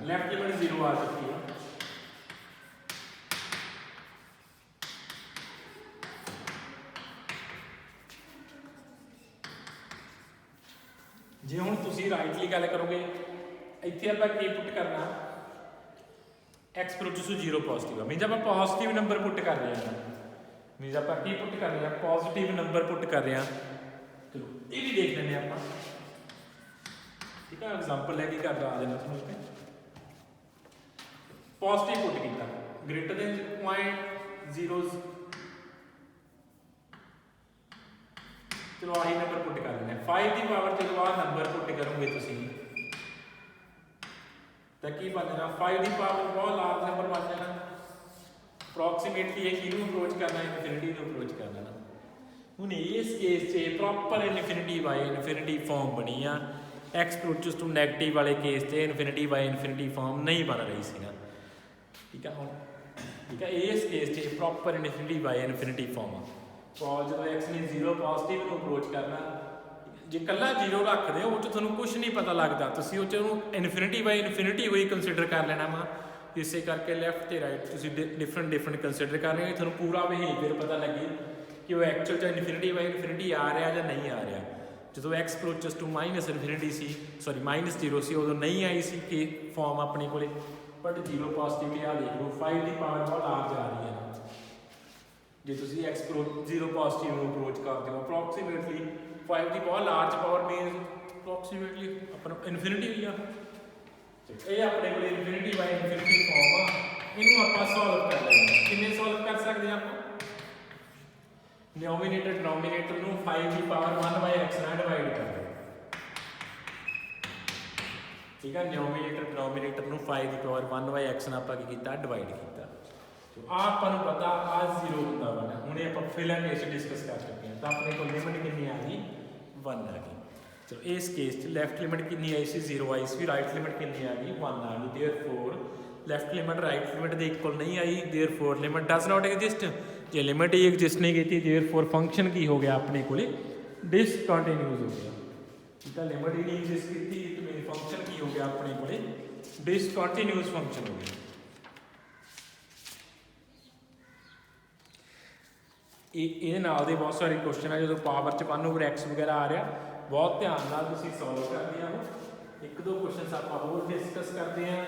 लेफ्ट लिमिट 0 आ चुकी है, जे हुण तुसीं राइटली गल करोगे इत्थे आपां की पुट करना x अप्रोचेस टू 0 पॉजिटिव है, मीनस आपां पॉजिटिव नंबर पुट कर रहे हैं, मीनस आपां की पुट कर रहे हैं पॉजिटिव नंबर पुट कर रहे हैं। चलो ये भी देख लेंगे आपां, ठीक है। एग्जाम्पल है कि कर रहा देना समझ में, पॉजिटिव पुट किया ग्रेटर देन 0.0, चलो आही नंबर पुट कर लेना 5 की पावर जो आ नंबर पुट करोगे तुसीं तो की बन जाना 5 की पावर बहुत लार्ज नंबर बन जाना। अप्रोक्सीमेटली ये किहनूं अप्रोच करना, इनफिनिटी नूं अप्रोच करना ना। हुण इस केस से proper infinity by infinity form बनी आ, एक्स अप्रोचेस टू नैगेटिव वाले केस से इनफिनिटी बाय इनफिनिटी फॉर्म नहीं बन रही सी ना, ठीक है। हम ठीक है। इस केस से proper infinity by infinity form जो एक्स ने 0 पॉजिटिव ਨੂੰ ਅਪਰੋਚ ਕਰਨਾ ਜੇ ਕੱਲਾ 0 ਰੱਖਦੇ ਹੋ ਉਹ 'ਚ ਤੁਹਾਨੂੰ ਕੁਝ ਨਹੀਂ ਪਤਾ ਲੱਗਦਾ, ਤੁਸੀਂ ਉਹ 'ਚ ਉਹਨੂੰ ਇਨਫਿਨਿਟੀ ਬਾਈ ਇਨਫਿਨਿਟੀ ਹੋਈ ਕੰਸੀਡਰ ਕਰ ਲੈਣਾ ਵਾ। ਇਸੇ ਕਰਕੇ ਲੈਫਟ ਤੇ ਰਾਈਟ ਤੁਸੀਂ ਡਿਫਰੈਂਟ ਕੰਸੀਡਰ ਕਰ ਰਹੇ ਹੋ, ਤੁਹਾਨੂੰ ਪੂਰਾ ਬਿਹੇਵੀਅਰ ਪਤਾ ਲੱਗੇ ਕਿ ਉਹ ਐਕਚੁਅਲ 'ਚ ਇਨਫਿਨਿਟੀ ਬਾਈ ਇਨਫਿਨਿਟੀ ਆ ਰਿਹਾ ਜਾਂ ਨਹੀਂ ਆ ਰਿਹਾ। ਜਦੋਂ x approaches to minus infinity ਸੀ, ਸੌਰੀ ਮਾਈਨਸ 0 ਸੀ, ਉਦੋਂ ਨਹੀਂ ਆਈ ਸੀ ਕਿ ਫਾਰਮ ਆਪਣੇ ਕੋਲੇ, ਬਟ 0 ਪੋਜ਼ਿਟਿਵ ਆ ਦੇਖ ਲਓ 5 ਦੀ ਪਾਵਰ ਬਹੁਤ ਲਾਰਜ ਆ ਰਹੀ ਹੈ। ਜੇ ਤੁਸੀਂ ਐਕਸ 0 ਪੋਜ਼ਿਟਿਵ ਨੂੰ ਅਪਰੋਚ ਕਰਦੇ ਹੋ ਅਪਰੋਕਸੀਮੇਟਲੀ 5 ਦੀ ਬਹੁਤ ਲਾਰਜ ਪਾਵਰ ਮੀਨਸ ਅਪਰੋਕਸੀਮੇਟਲੀ ਆਪਣਾ ਇਨਫਿਨਿਟੀ ਹੋਈ ਆ। ਇਹ ਆਪਣੇ ਕੋਲ ਇਨਫਿਨਿਟੀ ਬਾਈ ਇਨਫਿਨਿਟੀ ਫਾਰਮ ਆ, ਇਹਨੂੰ ਆਪਾਂ ਸੋਲਵ ਕਰ ਲੈਂਦੇ। ਕਿਵੇਂ ਸੋਲਵ ਕਰ ਸਕਦੇ ਆਪਾਂ? ਨਿਊਮੀਨੇਟਰ ਡਿਨੋਮੀਨੇਟਰ ਨੂੰ 5 ਦੀ ਪਾਵਰ 1/x ਨਾਲ ਡਿਵਾਈਡ ਕਰ ਦਿਓ। ਠੀਕ ਹੈ, ਨਿਊਮੀਨੇਟਰ ਡਿਨੋਮੀਨੇਟਰ ਨੂੰ 5 ਦੀ ਪਾਵਰ 1/x ਨਾਲ ਆਪਾਂ ਕੀ ਕੀਤਾ? ਡਿਵਾਈਡ ਕੀਤਾ। ਸੋ ਆ ਆਪਾਂ ਨੂੰ ਪਤਾ ਆ 0 ਹੁੰਦਾ ਵਾ ਨਾ, ਹੁਣੇ ਆਪਾਂ ਫਿਲਹਾਲ ਡਿਸਕਸ ਕਰ ਚੁੱਕੇ ਹਾਂ। ਤਾਂ ਆਪਣੇ ਕੋਲ ਲਿਮਿਟ ਕਿੰਨੀ ਆ ਗਈ? 1 ਆ ਗਈ। ਸੋ ਇਸ ਕੇਸ 'ਚ ਲੈਫਟ ਲਿਮਿਟ ਕਿੰਨੀ ਆਈ ਸੀ? 0 ਆਈ ਸੀ। ਰਾਈਟ ਲਿਮਿਟ ਕਿੰਨੀ ਆ ਗਈ? 1 ਆ ਗਈ। ਦੇਅਰਫੋਰ ਲੈਫਟ ਲਿਮਿਟ ਰਾਈਟ ਲਿਮਿਟ ਦੇ ਇਕੁਅਲ ਨਹੀਂ ਆਈ, ਦੇਅਰਫੋਰ ਲਿਮਿਟ ਡਸ ਨਾਟ ਐਗਜ਼ਿਸਟ। ਜੇ ਲਿਮਿਟ ਹੀ ਐਗਜ਼ਿਸਟ ਨਹੀਂ ਕੀਤੀ ਦੇਅਰਫੋਰ ਫੰਕਸ਼ਨ ਕੀ ਹੋ ਗਿਆ ਆਪਣੇ ਕੋਲੇ? ਡਿਸਕੰਟੀਨਿਊਸ ਹੋ ਗਿਆ। ਠੀਕ ਹੈ, ਲਿਮਿਟ ਹੀ ਨਹੀਂ ਐਗਜ਼ਿਸਟ ਕੀਤੀ ਤਾਂ ਮੇਰੇ ਫੰਕਸ਼ਨ ਕੀ ਹੋ ਗਿਆ ਆਪਣੇ ਕੋਲੇ? ਡਿਸਕੰਟੀਨਿਊਸ ਫੰਕਸ਼ਨ ਹੋ ਗਿਆ। ਇਹਦੇ ਨਾਲ ਦੇ ਬਹੁਤ ਸਾਰੇ ਕੁਐਸਚਨ ਆ ਜਦੋਂ ਪਾਵਰ 'ਚ 1/x ਵਗੈਰਾ ਆ ਰਿਹਾ, ਬਹੁਤ ਧਿਆਨ ਨਾਲ ਤੁਸੀਂ ਸੋਲਵ ਕਰਦੇ ਆ। ਇੱਕ ਦੋ ਕੁਐਸਚਨਸ ਆਪਾਂ ਹੋਰ ਡਿਸਕਸ ਕਰਦੇ ਆ।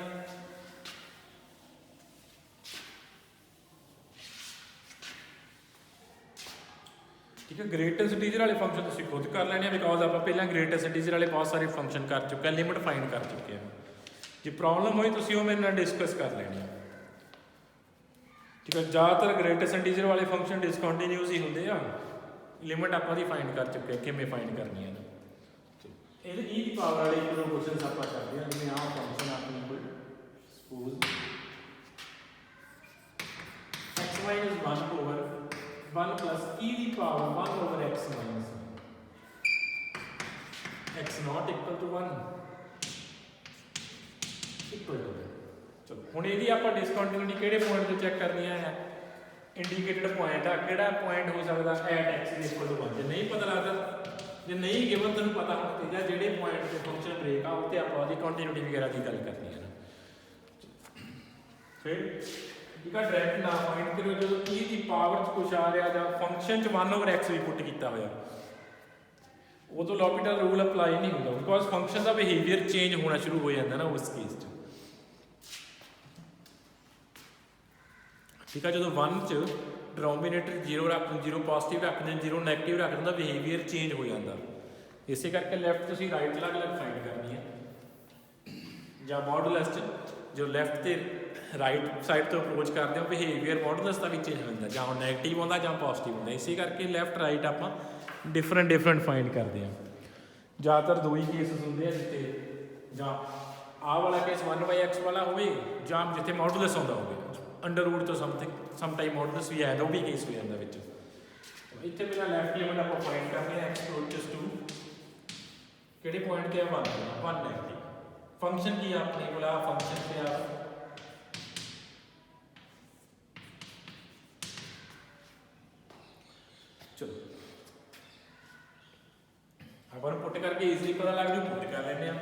ਠੀਕ ਹੈ, ਗ੍ਰੇਟੈਸਟ ਇੰਟੀਜਰ ਵਾਲੇ ਫੰਕਸ਼ਨ ਤੁਸੀਂ ਖੁਦ ਕਰ ਲੈਣੇ ਆ, ਬਿਕੋਜ਼ ਆਪਾਂ ਪਹਿਲਾਂ ਗ੍ਰੇਟੈਸਟ ਇੰਟੀਜਰ ਵਾਲੇ ਬਹੁਤ ਸਾਰੇ ਫੰਕਸ਼ਨ ਕਰ ਚੁੱਕੇ ਆ, ਲਿਮਿਟ ਫਾਈਂਡ ਕਰ ਚੁੱਕੇ ਆ। ਜੇ ਪ੍ਰੋਬਲਮ ਹੋਈ ਤੁਸੀਂ ਉਹ ਮੇਰੇ ਨਾਲ ਡਿਸਕਸ ਕਰ ਲੈਣੀ ਆ। ਠੀਕ ਹੈ, ਜ਼ਿਆਦਾਤਰ ਗ੍ਰੇਟੈਸਟ ਇੰਟੀਜਰ ਵਾਲੇ ਫੰਕਸ਼ਨ ਡਿਸਕੰਟੀਨਿਊਸ ਹੀ ਹੁੰਦੇ ਆ। ਲਿਮਿਟ ਆਪਾਂ ਦੀ ਫਾਈਂਡ ਕਰ ਚੁੱਕੇ ਆ, ਕਿਵੇਂ ਫਾਈਂਡ ਕਰਨੀ ਹੈ। ਇਹਦੇ e ਦੀ ਪਾਵਰ ਵਾਲੇ ਇੱਕ ਦੋ ਕੁਐਸਚਨਸ ਆਪਾਂ ਕਰਦੇ ਹਾਂ। ਜਿਵੇਂ ਆਹ ਫੰਕਸ਼ਨ ਆਪਣੇ ਕੋਲ suppose x minus 1 over 1 plus e ਦੀ power 1 over x minus 1 x not equal to 1 equal to 1। ਚਲੋ ਹੁਣ ਇਹਦੀ ਆਪਾਂ ਡਿਸਕੰਟੀਨਿਊਟੀ ਕਿਹੜੇ ਪੁਆਇੰਟ ਤੇ ਚੈੱਕ ਕਰਨੀ ਹੈ? ਇੰਡੀਕੇਟਡ ਪੁਆਇੰਟ ਆ, ਕਿਹੜਾ ਪੁਆਇੰਟ ਹੋ ਸਕਦਾ at x is equal to 1। ਜੇ ਨਹੀਂ ਪਤਾ ਲੱਗਦਾ, ਜੇ ਨਹੀਂ ਗਿਵਨ ਤੁਹਾਨੂੰ ਪਤਾ ਹੋਣਾ ਚਾਹੀਦਾ ਜਿਹੜੇ ਪੁਆਇੰਟ ਤੇ ਫੰਕਸ਼ਨ ਬ੍ਰੇਕ ਆ ਉੱਤੇ ਆਪਾਂ ਉਹਦੀ ਕੰਟੀਨਿਊਟੀ ਵਗੈਰਾ ਦੀ ਗੱਲ ਕਰਨੀ ਹੈ। ਫਿਰ ਠੀਕ ਆ, ਡਾਇਰੈਕਟ ਨਾ ਫਾਈਂਡ ਕਰੋ ਜਦੋਂ e ਦੀ ਪਾਵਰ 'ਚ ਕੁਛ ਆ ਰਿਹਾ ਜਾਂ ਫੰਕਸ਼ਨ 'ਚ 1 over x ਵੀ ਪੁੱਟ ਕੀਤਾ ਹੋਇਆ, ਉਦੋਂ l'Hopital ਰੂਲ ਅਪਲਾਈ ਨਹੀਂ ਹੁੰਦਾ, because function the behaviour change ਹੋਣਾ ਸ਼ੁਰੂ ਹੋ ਜਾਂਦਾ ਨਾ ਉਸ ਕੇਸ 'ਚ। ਠੀਕ ਆ, ਜਦੋਂ 1 'ਚ ਡਿਨੋਮੀਨੇਟਰ 0 ਪੋਜ਼ਿਟਿਵ ਰੱਖਦੇ, 0 ਨੈਗੇਟਿਵ ਰੱਖਦੇ ਤਾਂ ਬਿਹੇਵੀਅਰ ਚੇਂਜ ਹੋ ਜਾਂਦਾ। ਇਸੇ ਕਰਕੇ ਲੈਫਟ ਤੁਸੀਂ ਰਾਈਟ ਅਲੱਗ ਫਾਈਂਡ ਕਰਨੀ ਹੈ। ਜਾਂ ਮੋਡੂਲਸ 'ਚ ਜੋ ਲੈਫਟ ਤੇ ਰਾਈਟ ਸਾਈਡ ਤੋਂ ਅਪਰੋਚ ਕਰਦੇ ਹੋ ਬਿਹੇਵੀਅਰ ਮੋਡੂਲਸ ਦਾ ਵੀ ਚੇਂਜ ਹੋ ਜਾਂਦਾ, ਜਾਂ ਉਹ ਨੈਗੇਟਿਵ ਆਉਂਦਾ ਜਾਂ ਪੋਜ਼ਿਟਿਵ ਹੁੰਦਾ। ਇਸੇ ਕਰਕੇ ਲੈਫਟ ਰਾਈਟ ਆਪਾਂ ਡਿਫਰੈਂਟ ਫਾਈਂਡ ਕਰਦੇ ਹਾਂ। ਜ਼ਿਆਦਾਤਰ ਦੋ ਹੀ ਕੇਸਿਸ ਹੁੰਦੇ ਆ ਜਿੱਥੇ ਜਾਂ ਆਹ ਵਾਲਾ ਕੇਸ 1/x ਵਾਲਾ ਹੋਵੇ ਜਾਂ ਜਿੱਥੇ ਮੋਡੂਲਸ ਆਉਂਦਾ ਹੋਵੇ, ਅੰਡਰ ਰੂਟ ਤੋਂ ਸਮ ਟਾਈਮ ਮੋਡੂਲਸ ਵੀ ਆਇਆ, ਉਹ ਵੀ ਕੇਸ ਹੋ ਜਾਂਦਾ ਵਿੱਚ। ਇੱਥੇ ਪਹਿਲਾਂ ਲੈਫਟ ਲਿਮਿਟ ਆਪਾਂ ਫਾਈਂਡ ਕਰਨੀ ਹੈ x ਅਪਰੋਚਸ ਟੂ ਕਿਹੜੇ ਪੁਆਇੰਟ ਤੇ ਆ? 1 ਨੈਗੇਟਿਵ। ਫੰਕਸ਼ਨ ਕੀ ਆ ਆਪਣੇ ਕੋਲ? ਆ ਫੰਕਸ਼ਨ ਤੇ ਆ ਚਲੋ ਆਪਾਂ ਨੂੰ ਪੁੱਟ ਕਰਕੇ ਈਜ਼ੀਲੀ ਪਤਾ ਲੱਗ ਜੂ, ਪੁੱਟ ਕਰ ਲੈਂਦੇ ਆ।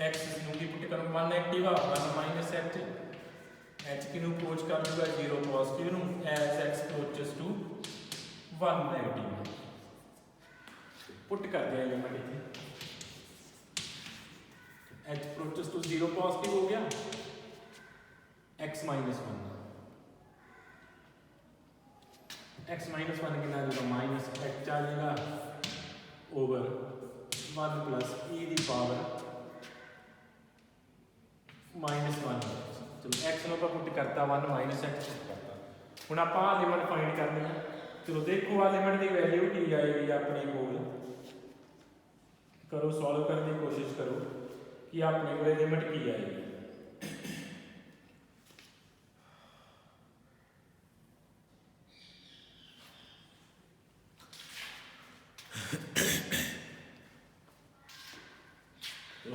x ਨੂੰ ਕੀ ਪੁੱਟ ਕਰਨ? 1 ਨੈਗੇਟਿਵ ਆ, 1 ਮਾਈਨਸ h ਕਿਨੂੰ ਅਪਰੋਚ ਕਰ ਲੂਗਾ? 0 ਪੋਜ਼ਿਟਿਵ ਨੂੰ, as x approaches to 1 negative. Put ਕਰਦੇ ਆ ਲਿਮਿਟ ਇੱਥੇ h approaches to 0 ਪੋਜ਼ਿਟਿਵ ਹੋ ਗਿਆ, x minus 1 x minus 1 ਕਿੰਨਾ ਆ ਜਾਊਗਾ? ਮਾਈਨਸ h ਆ ਜਾਏਗਾ ਓਵਰ 1 plus e ਦੀ ਪਾਵਰ -1। ਚਲੋ x ਨੂੰ ਆਪਾਂ ਪੁੱਟ ਕਰਤਾ 1 minus h ਪੁੱਟ ਕਰਤਾ। ਹੁਣ ਆਪਾਂ ਆ ਲਿਮਿਟ ਫਾਈਂਡ ਕਰਨੀ ਹੈ। ਚਲੋ ਦੇਖੋ ਆ ਲਿਮਿਟ ਦੀ ਵੈਲਿਊ ਕੀ ਆਏਗੀ ਆਪਣੇ ਕੋਲ। ਕਰੋ ਸੋਲਵ ਕਰਨ ਦੀ ਕੋਸ਼ਿਸ਼ ਕਰੋ ਕਿ ਆਪਣੇ ਕੋਲ ਲਿਮਿਟ ਕੀ ਆਏਗੀ।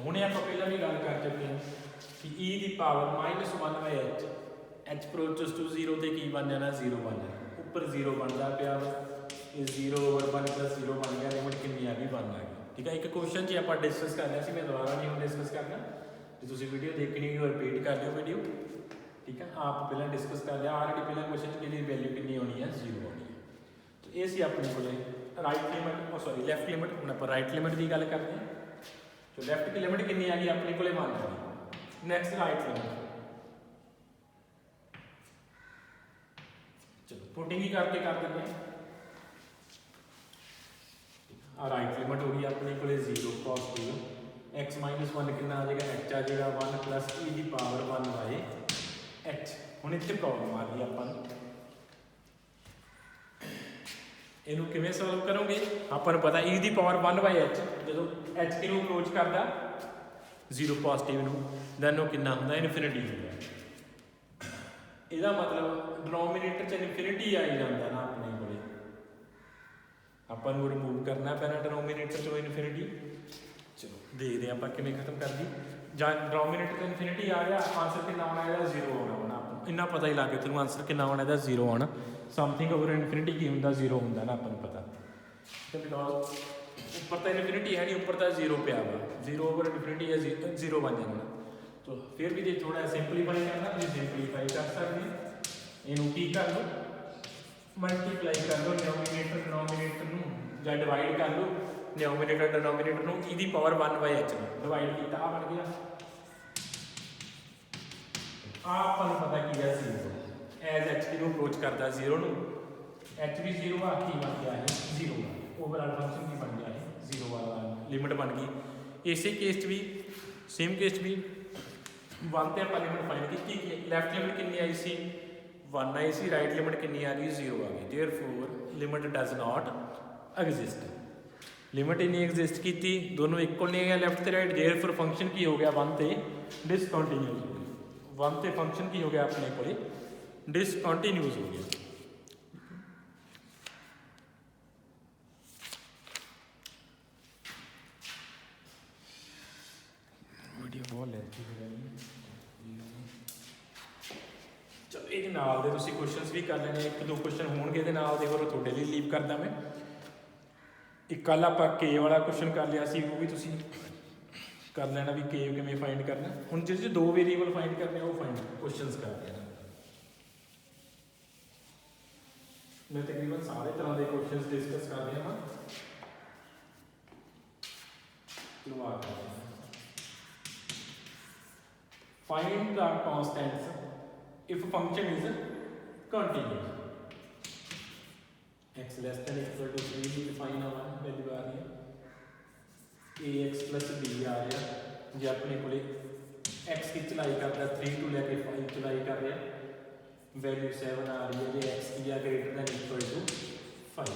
ਹੁਣੇ ਆਪਾਂ ਪਹਿਲਾਂ ਵੀ ਗੱਲ ਕਰ ਚੁੱਕੇ ਹਾਂ ਕਿ e ਦੀ power -1/h h approaches to 0 तो की बन जाना 0 बन जाना, उपर 0 बनता पाया वा, ये 0/1 + 0 बन गया, लिमिट कितनी आ गई 1 आ गई। ठीक है, एक क्वेश्चन जी आप डिस्कस कर लिया, मैं दोबारा नहीं हूँ डिस्कस करना, जो तुम वीडियो देखनी हो रिपीट कर लियो वीडियो। ठीक है, आप पहले डिस्कस कर लिया ऑलरेडी, पहले क्वेश्चन की वैल्यू कितनी होनी है 0 होनी है। तो ये सी अपने को right limit sorry left limit, हम आप राइट लिमिट की गल करते हैं। तो लैफ्ट की लिमिट कितनी आ गई अपने को 1 आ गई। नैक्सट राइट लिमिट, चलो पुटिंग ही करके कर देंगे। राइट लिमिट हो गई अपने को 0 cos 2 x - 1 कितना आ जाएगा, h आ जाएगा 1 + e⁻1/h। ਹੁਣ ਇੱਥੇ ਪ੍ਰੋਬਲਮ ਆ ਗਈ ਆਪਾਂ ਨੂੰ, ਇਹਨੂੰ ਕਿਵੇਂ ਸੋਲਵ ਕਰੋਗੇ? ਆਪਾਂ ਨੂੰ ਪਤਾ e⁻1/h ਜਦੋਂ h ਕਿਨੂੰ ਅਪਰੋਚ ਕਰਦਾ 0 ਪੋਜ਼ਿਟਿਵ ਨੂੰ, ਦੈਨ ਉਹ ਕਿੰਨਾ ਹੁੰਦਾ ਇਨਫਿਨਿਟੀ ਹੁੰਦਾ। ਇਹਦਾ ਮਤਲਬ ਡਿਨੋਮੀਨੇਟਰ 'ਚ ਇਨਫਿਨਿਟੀ ਆਈ ਜਾਂਦਾ ਨਾ ਆਪਣੇ ਕੋਲੇ, ਆਪਾਂ ਨੂੰ ਰਿਮੂਵ ਕਰਨਾ ਪੈਣਾ ਡਿਨੋਮੀਨੇਟਰ 'ਚੋਂ ਇਨਫਿਨਿਟੀ। ਚਲੋ ਦੇਖਦੇ ਆਪਾਂ ਕਿਵੇਂ ਖਤਮ ਕਰਦੀ। ਜਾਂ ਡਿਨੋਮੀਨੇਟਰ 'ਚ ਇਨਫਿਨਿਟੀ ਆ ਗਿਆ, ਆਨਸਰ ਕਿੰਨਾ ਆਉਣਾ ਇਹਦਾ 0 ਆਉਣਾ। ਇੰਨਾ ਪਤਾ ਹੀ ਲੱਗ ਗਿਆ ਤੈਨੂੰ ਆਨਸਰ ਕਿੰਨਾ ਆਉਣਾ ਇਹਦਾ 0 ਆਉਣਾ। ਸਮਥਿੰਗ ਓਵਰ ਇਨਫਿਨਿਟੀ ਕੀ ਹੁੰਦਾ 0 ਹੁੰਦਾ ਨਾ, ਆਪਾਂ ਨੂੰ ਪਤਾ। ਤੇ ਬਿਕੋਜ਼ ਉੱਪਰ ਤਾਂ ਇਨਫਿਨਿਟੀ ਹੈ ਨਹੀਂ, ਉੱਪਰ ਤਾਂ 0 ਪਿਆ ਵਾ, 0 ਓਵਰ ਇਨਫਿਨਿਟੀ ਹੈ 0 ਬਣ ਜਾਣਾ। तो फिर भी जे थोड़ा सिंपलीफाई करना तो सिंपलीफाई कर सकते, इनू की कर लो मल्टीप्लाई कर लो डिनोमीनेटर डिनोमीनेटर या डिवाइड कर लो डिनोमीनेटर डिनोमीनेटर e⁻1/h डिवाइड किया आ बन गया। आपको पता की है 0 एज h की अप्रोच करता 0 नू, h भी 0 आ की बन गया है 0 ओवरऑल फंक्शन की बन गया है 0 वाला लिमिट बन गई। इसे केस भी सेम केस भी 1 ਤੇ ਆਪਾਂ ਲਿਮਿਟ ਫਾਈਂਡ ਕੀਤੀ, ਲੈਫਟ ਲਿਮਿਟ ਕਿੰਨੀ ਆਈ ਸੀ 1 आई सी, राइट लिमिट कितनी आ गई 0 आ गई। Therefore limit does not exist, limit ही नहीं एग्जिस्ट की, दोनों इक्वल नहीं है लैफ्ट ते राइट। देयरफॉर फंक्शन की हो गया 1 ते डिसकंटीन्यूअस हो गया, 1 ते फंक्शन की हो गया अपने को डिसकंटीन्यूअस हो गया। वीडियो बहुत लेंथी हो गई। चलो ये नाल दे तुसीं क्वेश्चंस भी कर लेने, 1-2 क्वेश्चन होणगे दे नाल दे, और थोड़े लिए लीव करदा मैं। एक कल आपां के वाला क्वेश्चन कर लिया सी, वो भी तुसीं कर लेना भी के किवें फाइंड करना। हुण जिहदे 2 वेरीएबल फाइंड करने वो फाइंड क्वेश्चंस कर लेना। मैं तकरीबन सारे तरह के क्वेश्चंस डिस्कस कर रहा हाँ। चलो आ करते हैं, find the constants if function is continuous, x less than equal to 3 define होना वैल्यू आ रही है ax plus b आ रहा है। जे अपने को x की चलाई करता 3 to लेके 5 चलाई कर रहा है, वैल्यू 7 आ रही है। जे x की आ greater than equal to 5।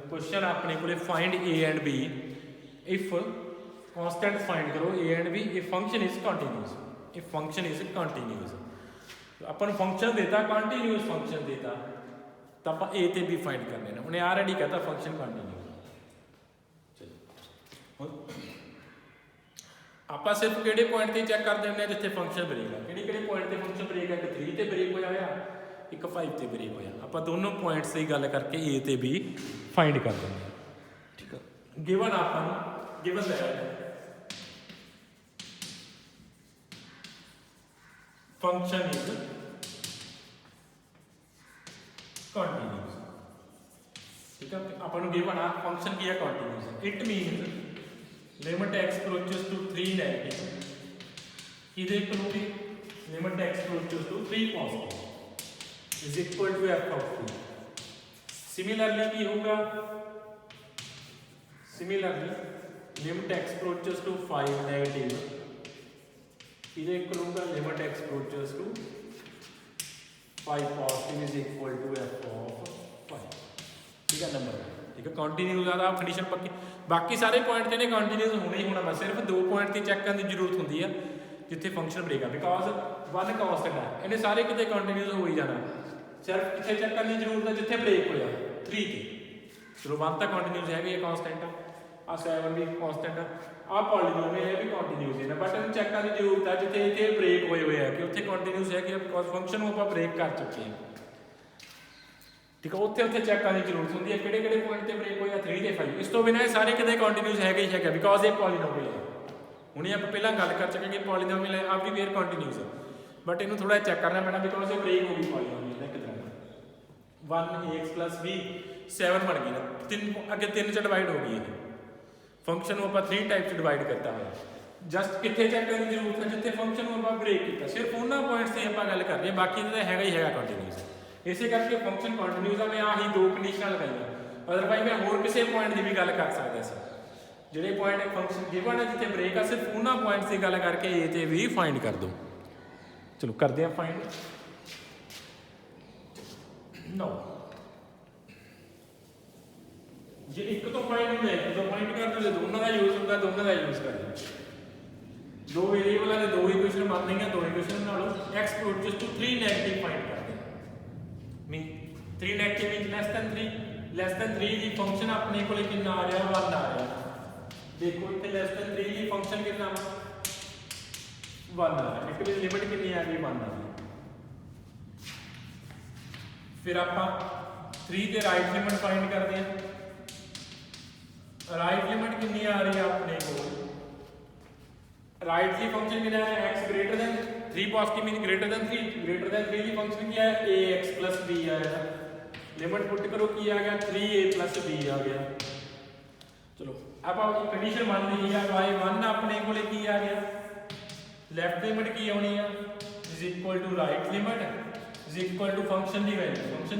Question अपने को find a and b if constant find करो a and b if function is continuous, if function is continuous। अपन फंक्शन देता कंटिन्यूअस फंक्शन देता तो आप ए ते बी फाइंड करने ने, उन्हें ऑलरेडी कहता फंक्शन कंटिन्यूअस। चलो आप सिर्फ किहड़े पॉइंट ते चेक कर देने जिथे फंक्शन ब्रेक है, किहड़े पॉइंट ते फंक्शन ब्रेक है, एक 3 ते ब्रेक होया होया, एक 5 ते ब्रेक होया। आप दोनों पॉइंट्स की गल करके ए ते बी फाइंड कर देंगे। ठीक है, गिवन अपन given that function is continuous. ठीक है, अपन गिवन आ फंक्शन की है continuous, it means limit x approaches to 3 negative की देख लो कि limit x approaches to 3 positive is equal to f of 3। Similarly की होगा, similarly limit x approaches to 5 negative इधर करूँगा limit x approaches to 5 positive is equal to f of 5। ठीक है, नंबर 1। ठीक है, कंटिन्यूअस ज़्यादा कंडीशन पक्की, बाकी सारे पॉइंट ने कंटिन्यूअस होना ही होना, बस सिर्फ 2 पॉइंट की चेक करने की जरूरत होती है जिथे फंक्शन ब्रेक है, बिकॉज 1 कांस्टेंट है, इन्हें सारे कितने कंटिन्यूअस हो ही जाना। सिर्फ कितने चेक करने की जरूरत है जिथे ब्रेक होया 3 ते। चलो 1 तक कंटिन्यूअस है, कांस्टेंट ਆ 7 ਵੀ ਕਨਸਟੈਂਟ ਆ ਪੋਲੀਨੋਮੀਅਲ ਇਹ ਵੀ ਕੰਟੀਨਿਊਸ ਹੈ ਬਟ ਇਹਨੂੰ ਚੈੱਕ ਕਰਨ ਦੀ ਜ਼ਰੂਰਤ ਹੈ ਜਿੱਥੇ ਇੱਥੇ ਬ੍ਰੇਕ ਹੋਏ ਹੋਏ ਆ ਕਿ ਉੱਥੇ ਕੰਟੀਨਿਊਸ ਹੈ ਕਿ ਬਿਕੋਜ਼ ਫੰਕਸ਼ਨ ਨੂੰ ਆਪਾਂ ਬ੍ਰੇਕ ਕਰ ਚੁੱਕੇ ਹਾਂ ਠੀਕ ਹੈ ਉੱਥੇ ਚੈੱਕ ਕਰਨ ਦੀ ਜ਼ਰੂਰਤ ਹੁੰਦੀ ਹੈ ਕਿਹੜੇ ਪੁਆਇੰਟ ਤੇ ਬ੍ਰੇਕ ਹੋਇਆ 3 ਤੇ 5 ਇਸ ਤੋਂ ਬਿਨਾਂ ਇਹ ਸਾਰੇ ਕਿਤੇ ਕੰਟੀਨਿਊਸ ਹੈਗੇ ਹੀ ਹੈਗਾ ਬਿਕੋਜ਼ ਇਹ ਪੋਲੀਨੋਮੀਅਲ ਹੈ ਹੁਣੇ ਆਪਾਂ ਪਹਿਲਾਂ ਗੱਲ ਕਰ ਚੁੱਕੇ ਕਿ ਪੋਲੀਨੋਮੀਅਲ ਹੈ ਆ ਵੀ ਵੇਅਰ ਕੰਟੀਨਿਊਸ ਹੈ ਬਟ ਇਹਨੂੰ ਥੋੜਾ ਚੈੱਕ ਕਰਨਾ ਪੈਣਾ ਬਿਕੋਜ਼ ਇਹ ਬ੍ਰੇਕ ਹੋ ਗਈ ਪੋਲੀਨੋਮੀਅਲ ਇੱਕ ਤਰ੍ਹਾਂ ਦਾ 1ax b 7 ਬਣ ਗਈ ਨਾ 3 ਅੱਗੇ 3 ਚ ਡਿਵਾਈਡ ਹੋ ਗਈ ਇਹ ਫੰਕਸ਼ਨ ਨੂੰ ਆਪਾਂ 3 ਟਾਈਪ ਚ ਡਿਵਾਈਡ ਕਰਤਾ ਹੋਇਆ ਜਸਟ ਕਿੱਥੇ ਚੈੱਕ ਕਰਨ ਦੀ ਜ਼ਰੂਰਤ ਹੈ ਜਿੱਥੇ ਫੰਕਸ਼ਨ ਨੂੰ ਆਪਾਂ ਬ੍ਰੇਕ ਕੀਤਾ ਸਿਰਫ ਉਹਨਾਂ ਪੁਆਇੰਟਸ ਤੇ ਆਪਾਂ ਗੱਲ ਕਰ ਰਹੇ ਹਾਂ ਬਾਕੀ ਤਾਂ ਹੈਗਾ ਹੀ ਹੈਗਾ ਕੰਟੀਨਿਊਸ ਇਸੇ ਕਰਕੇ ਫੰਕਸ਼ਨ ਕੰਟੀਨਿਊਸ ਆ ਮੈਂ ਆਹੀ ਦੋ ਕੰਡੀਸ਼ਨਾਂ ਲਗਾਈਆਂ ਅਦਰਵਾਈਜ਼ ਮੈਂ ਹੋਰ ਕਿਸੇ ਪੁਆਇੰਟ ਦੀ ਵੀ ਗੱਲ ਕਰ ਸਕਦਾ ਸੀ ਜਿਹੜੇ ਪੁਆਇੰਟ ਫੰਕਸ਼ਨ ਗਿਵਨ ਹੈ ਜਿੱਥੇ ਬ੍ਰੇਕ ਆ ਸਿਰਫ ਉਹਨਾਂ ਪੁਆਇੰਟਸ ਦੀ ਗੱਲ ਕਰਕੇ a ਤੇ ਵੀ ਫਾਈਂਡ ਕਰ ਦੋ ਚਲੋ ਕਰਦੇ ਆ ਫਾਈਂਡ ਨੋ ਜੇ ਇੱਕ ਤੋਂ ਫਾਈਂਡ ਹੁੰਦਾ ਇੱਕ ਤੋਂ ਫਾਈਂਡ ਕਰਦੇ ਜੇ ਦੋਨਾਂ ਦਾ ਯੂਜ਼ ਹੁੰਦਾ ਦੋਨਾਂ ਦਾ ਯੂਜ਼ ਕਰਦੇ ਦੋ ਵੇਰੀਏਬਲਾਂ ਦੇ ਦੋ ਇਕੁਏਸ਼ਨ ਬਣਨੀਆਂ ਦੋ ਇਕੁਏਸ਼ਨ ਨਾਲੋਂ x produces to 3 negative find ਕਰਦੇ ਮੀਨ 3 ਨੈਗੇਟਿਵ ਮੀਨ ਲੈਸ ਦੈਨ 3 ਦੀ ਫੰਕਸ਼ਨ ਆਪਣੇ ਕੋਲੇ ਕਿੰਨਾ ਆ ਰਿਹਾ 1 ਆ ਰਿਹਾ ਦੇਖੋ ਇੱਥੇ ਲੈਸ ਦੈਨ 3 ਦੀ ਫੰਕਸ਼ਨ ਕਿੰਨਾ 1 ਆ ਰਿਹਾ ਇੱਕ ਦੀ ਲਿਮਿਟ ਕਿੰਨੀ ਆ ਗਈ 1 ਆ ਗਈ ਫਿਰ ਆਪਾਂ 3 ਤੇ ਰਾਈਟ ਲਿਮਿਟ ਫਾਈਂਡ ਕਰਦੇ ਹਾਂ राइट लिमिट कितनी आ रही है अपने को राइट की फंक्शन कितना है x greater than 3 positive mean greater than 3 की फंक्शन क्या है ax plus b आया लिमिट पुट करो की आ गया 3a plus b आ गया चलो अब आप कंडीशन मान ली है y1 अपने को की आ गया लेफ्ट लिमिट की आनी है is equal to right limit is equal to function की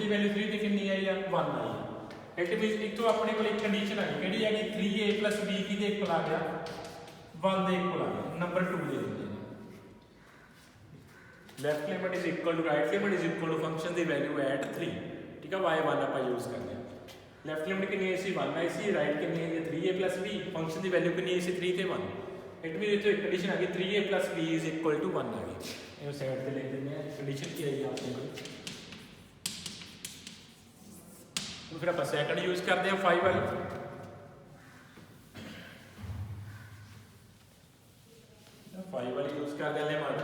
वैल्यू 3 ते कितनी आई है 1 आई इट मींस एक तो अपने को एक कंडीशन आ गई केड़ी है कि 3a plus b की दे इक्वल आ गया 1 दे इक्वल आ गया नंबर 2 दे दिंदे left limit is equal to right limit is equal to function दी वैल्यू एट 3 ठीक है y1 ਆਪਾਂ यूज करते हैं लेफ्ट लिमिट कितनी है इसी 1 है इसी राइट कितनी है 3a plus b फंक्शन दी वैल्यू कितनी है इसी 3 ते 1 इट मींस इथे एक कंडीशन आ गई 3a plus b is equal to 1 आ गई ये साइड पे लिख देंगे कंडीशन की आई आपने को तो फिर आप सेकंड यूज करते हैं 5 वाली 5 वाली यूज करते हैं limit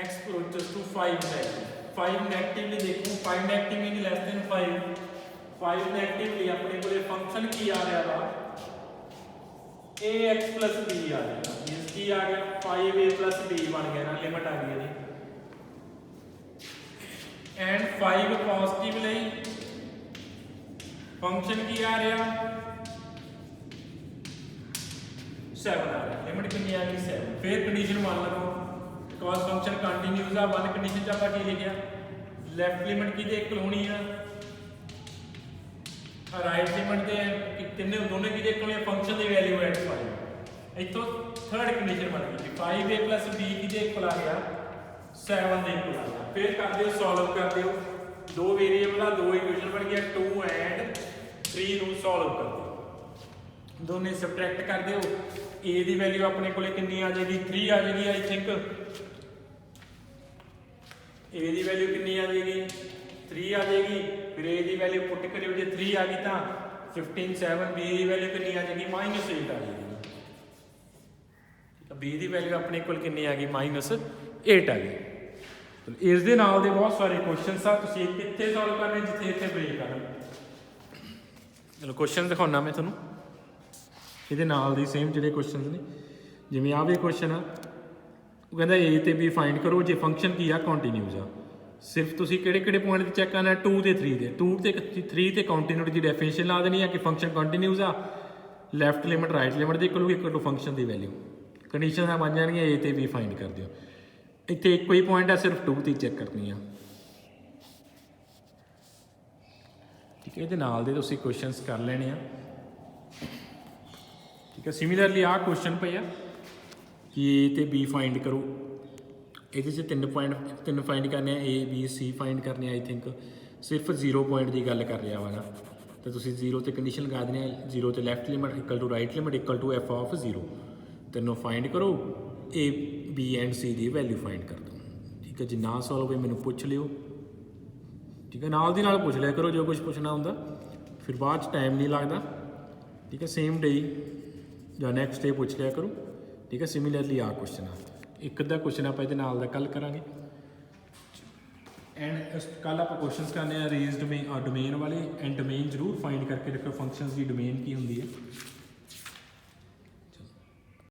x approaches to 5 negatively देखो 5 negative mean less than 5 negatively अपने को फंक्शन की आ रहा वा ax plus b आ गया मींस की आ गया 5a plus b बन गया ना लिमिट आ गई है एंड 5 पॉजिटिवली फंक्शन की आ रहा 7 आ रहा लिमिट कितनी आ गई 7 फिर कंडीशन मान लो बिकॉज फंक्शन कंटिन्यूस आ वन कंडीशन च आप लिखा लेफ्ट लिमिट की इक्वल होनी है राइट लिमिट दे तीनों दोनों की इक्वल फंक्शन की वैल्यू एट 5 इतों थर्ड कंडीशन बन गई 5a plus b की इक्वल आ गया 7 दे इक्वल आ गया फिर कर दो सॉल्व कर दो दो वेरिएबल दो इक्वेशन बन गया 2 एंड 3 ਨੂੰ ਸੋਲਵ ਕਰ ਦਿਓ ਦੋਨੇ ਸਬਟ੍ਰੈਕਟ ਕਰ ਦਿਓ a ਦੀ ਵੈਲਿਊ ਆਪਣੇ ਕੋਲੇ ਕਿੰਨੀ ਆ ਜਾਏਗੀ 3 ਆ ਜਾਏਗੀ I think a the value ਕਿੰਨੀ ਆ ਜਾਏਗੀ 3 ਆ ਜਾਏਗੀ ਫਿਰ a ਦੀ ਵੈਲਿਊ ਪੁੱਟ ਕਰਿਓ ਜੇ 3 ਆ ਗਈ ਤਾਂ 15 7 b ਦੀ ਵੈਲਿਊ ਕਿੰਨੀ ਆ ਜਾਏਗੀ -8 ਆ ਜਾਏਗੀ ਠੀਕ ਆ b ਦੀ ਵੈਲਿਊ ਆਪਣੇ ਕੋਲ ਕਿੰਨੀ ਆ ਗਈ -8 ਆ ਗਈ ਇਸ ਦੇ ਨਾਲ ਦੇ ਬਹੁਤ ਸਾਰੇ ਕੁਐਸਚਨਸ ਆ ਤੁਸੀਂ ਕਿੱਥੇ ਸੋਲਵ ਕਰਨੇ ਜਿੱਥੇ ਇੱਥੇ ਬ੍ਰੇਕ ਕਰਨਾ ਚਲੋ ਕੁਐਸਚਨ ਦਿਖਾਉਣਾ ਮੈਂ ਤੁਹਾਨੂੰ ਇਹਦੇ ਨਾਲ ਦੀ ਸੇਮ ਜਿਹੜੇ ਕੁਐਸਚਨਸ ਨੇ ਜਿਵੇਂ ਆਹ ਵੀ ਕੁਐਸਚਨ ਆ ਉਹ ਕਹਿੰਦਾ a ਤੇ b ਫਾਈਂਡ ਕਰੋ ਜੇ ਫੰਕਸ਼ਨ ਕੀ ਆ ਕੰਟੀਨਿਊਸ ਆ ਸਿਰਫ ਤੁਸੀਂ ਕਿਹੜੇ ਪੁਆਇੰਟ ਤੇ ਚੈੱਕ ਕਰਨਾ 2 ਤੇ 3 ਤੇ 2 ਤੇ 3 ਤੇ ਕੰਟੀਨਿਊਟੀ ਦੀ ਡੈਫੀਨੇਸ਼ਨ ਲਾ ਦੇਣੀ ਆ ਕਿ ਫੰਕਸ਼ਨ ਕੰਟੀਨਿਊਸ ਆ ਲੈਫਟ ਲਿਮਿਟ ਰਾਈਟ ਲਿਮਿਟ ਦੇ equal to function the value condition ਆ ਬਣ ਜਾਣਗੀਆਂ a ਤੇ b ਫਾਈਂਡ ਕਰ ਦਿਓ ਇੱਥੇ ਇੱਕੋ ਹੀ ਪੁਆਇੰਟ ਆ ਸਿਰਫ 2 ਤੇ ਚੈੱਕ ਕਰਨੀ ਆ ਠੀਕ ਹੈ ਇਹਦੇ ਨਾਲ ਦੇ ਤੁਸੀਂ ਕੁਐਸਚਨਸ ਕਰ ਲੈਣੇ ਆ ਠੀਕ ਹੈ ਸਿਮਿਲਰਲੀ ਆਹ ਕੁਐਸਚਨ ਪਏ ਆ ਕਿ a ਤੇ b ਫਾਈਂਡ ਕਰੋ ਇਹਦੇ 'ਚ 3 ਫਾਈਂਡ ਕਰਨੇ ਆ a b c ਫਾਈਂਡ ਕਰਨੇ ਆ ਆਈ ਥਿੰਕ ਸਿਰਫ 0 ਪੁਆਇੰਟ ਦੀ ਗੱਲ ਕਰ ਰਿਹਾ ਵਾ ਨਾ ਤਾਂ ਤੁਸੀਂ 0 ਤੇ ਕੰਡੀਸ਼ਨ ਲਗਾ ਦੇਣੀ ਆ 0 ਤੇ left limit equal to right limit equal to f of 0 ਤਿੰਨੋਂ ਫਾਈਂਡ ਕਰੋ a b ਐਂਡ c ਦੀ ਵੈਲਿਊ ਫਾਈਂਡ ਕਰ ਦਿਓ ਠੀਕ ਹੈ ਜੇ ਨਾ ਸੋਲਵ ਹੋਵੇ ਮੈਨੂੰ ਪੁੱਛ ਲਿਓ ਠੀਕ ਹੈ ਨਾਲ ਦੀ ਨਾਲ ਪੁੱਛ ਲਿਆ ਕਰੋ ਜੋ ਕੁਝ ਪੁੱਛਣਾ ਹੁੰਦਾ ਫਿਰ ਬਾਅਦ 'ਚ ਟਾਈਮ ਨਹੀਂ ਲੱਗਦਾ ठीक है सेम डे ਜਾਂ ਨੈਕਸਟ ਡੇ ਪੁੱਛ ਲਿਆ ਕਰੋ ਠੀਕ ਹੈ ਸਿਮਿਲਰਲੀ ਆ ਕੁਐਸਚਨ ਆ ਇੱਕ ਅੱਧਾ ਕੁਐਸਚਨ ਆਪਾਂ ਇਹਦੇ ਨਾਲ ਦਾ ਕੱਲ ਕਰਾਂਗੇ ਐਂਡ ਕੱਲ ਆਪਾਂ ਕੁਐਸਚਨਸ ਕਰਨੇ ਆ ਰੇਜ਼ ਡੋਮੇਨ ਵਾਲੇ ਐਂਡ ਡੋਮੇਨ ਜ਼ਰੂਰ ਫਾਈਂਡ ਕਰਕੇ ਰੱਖੋ ਫੰਕਸ਼ਨਸ ਦੀ ਡੋਮੇਨ ਕੀ ਹੁੰਦੀ ਹੈ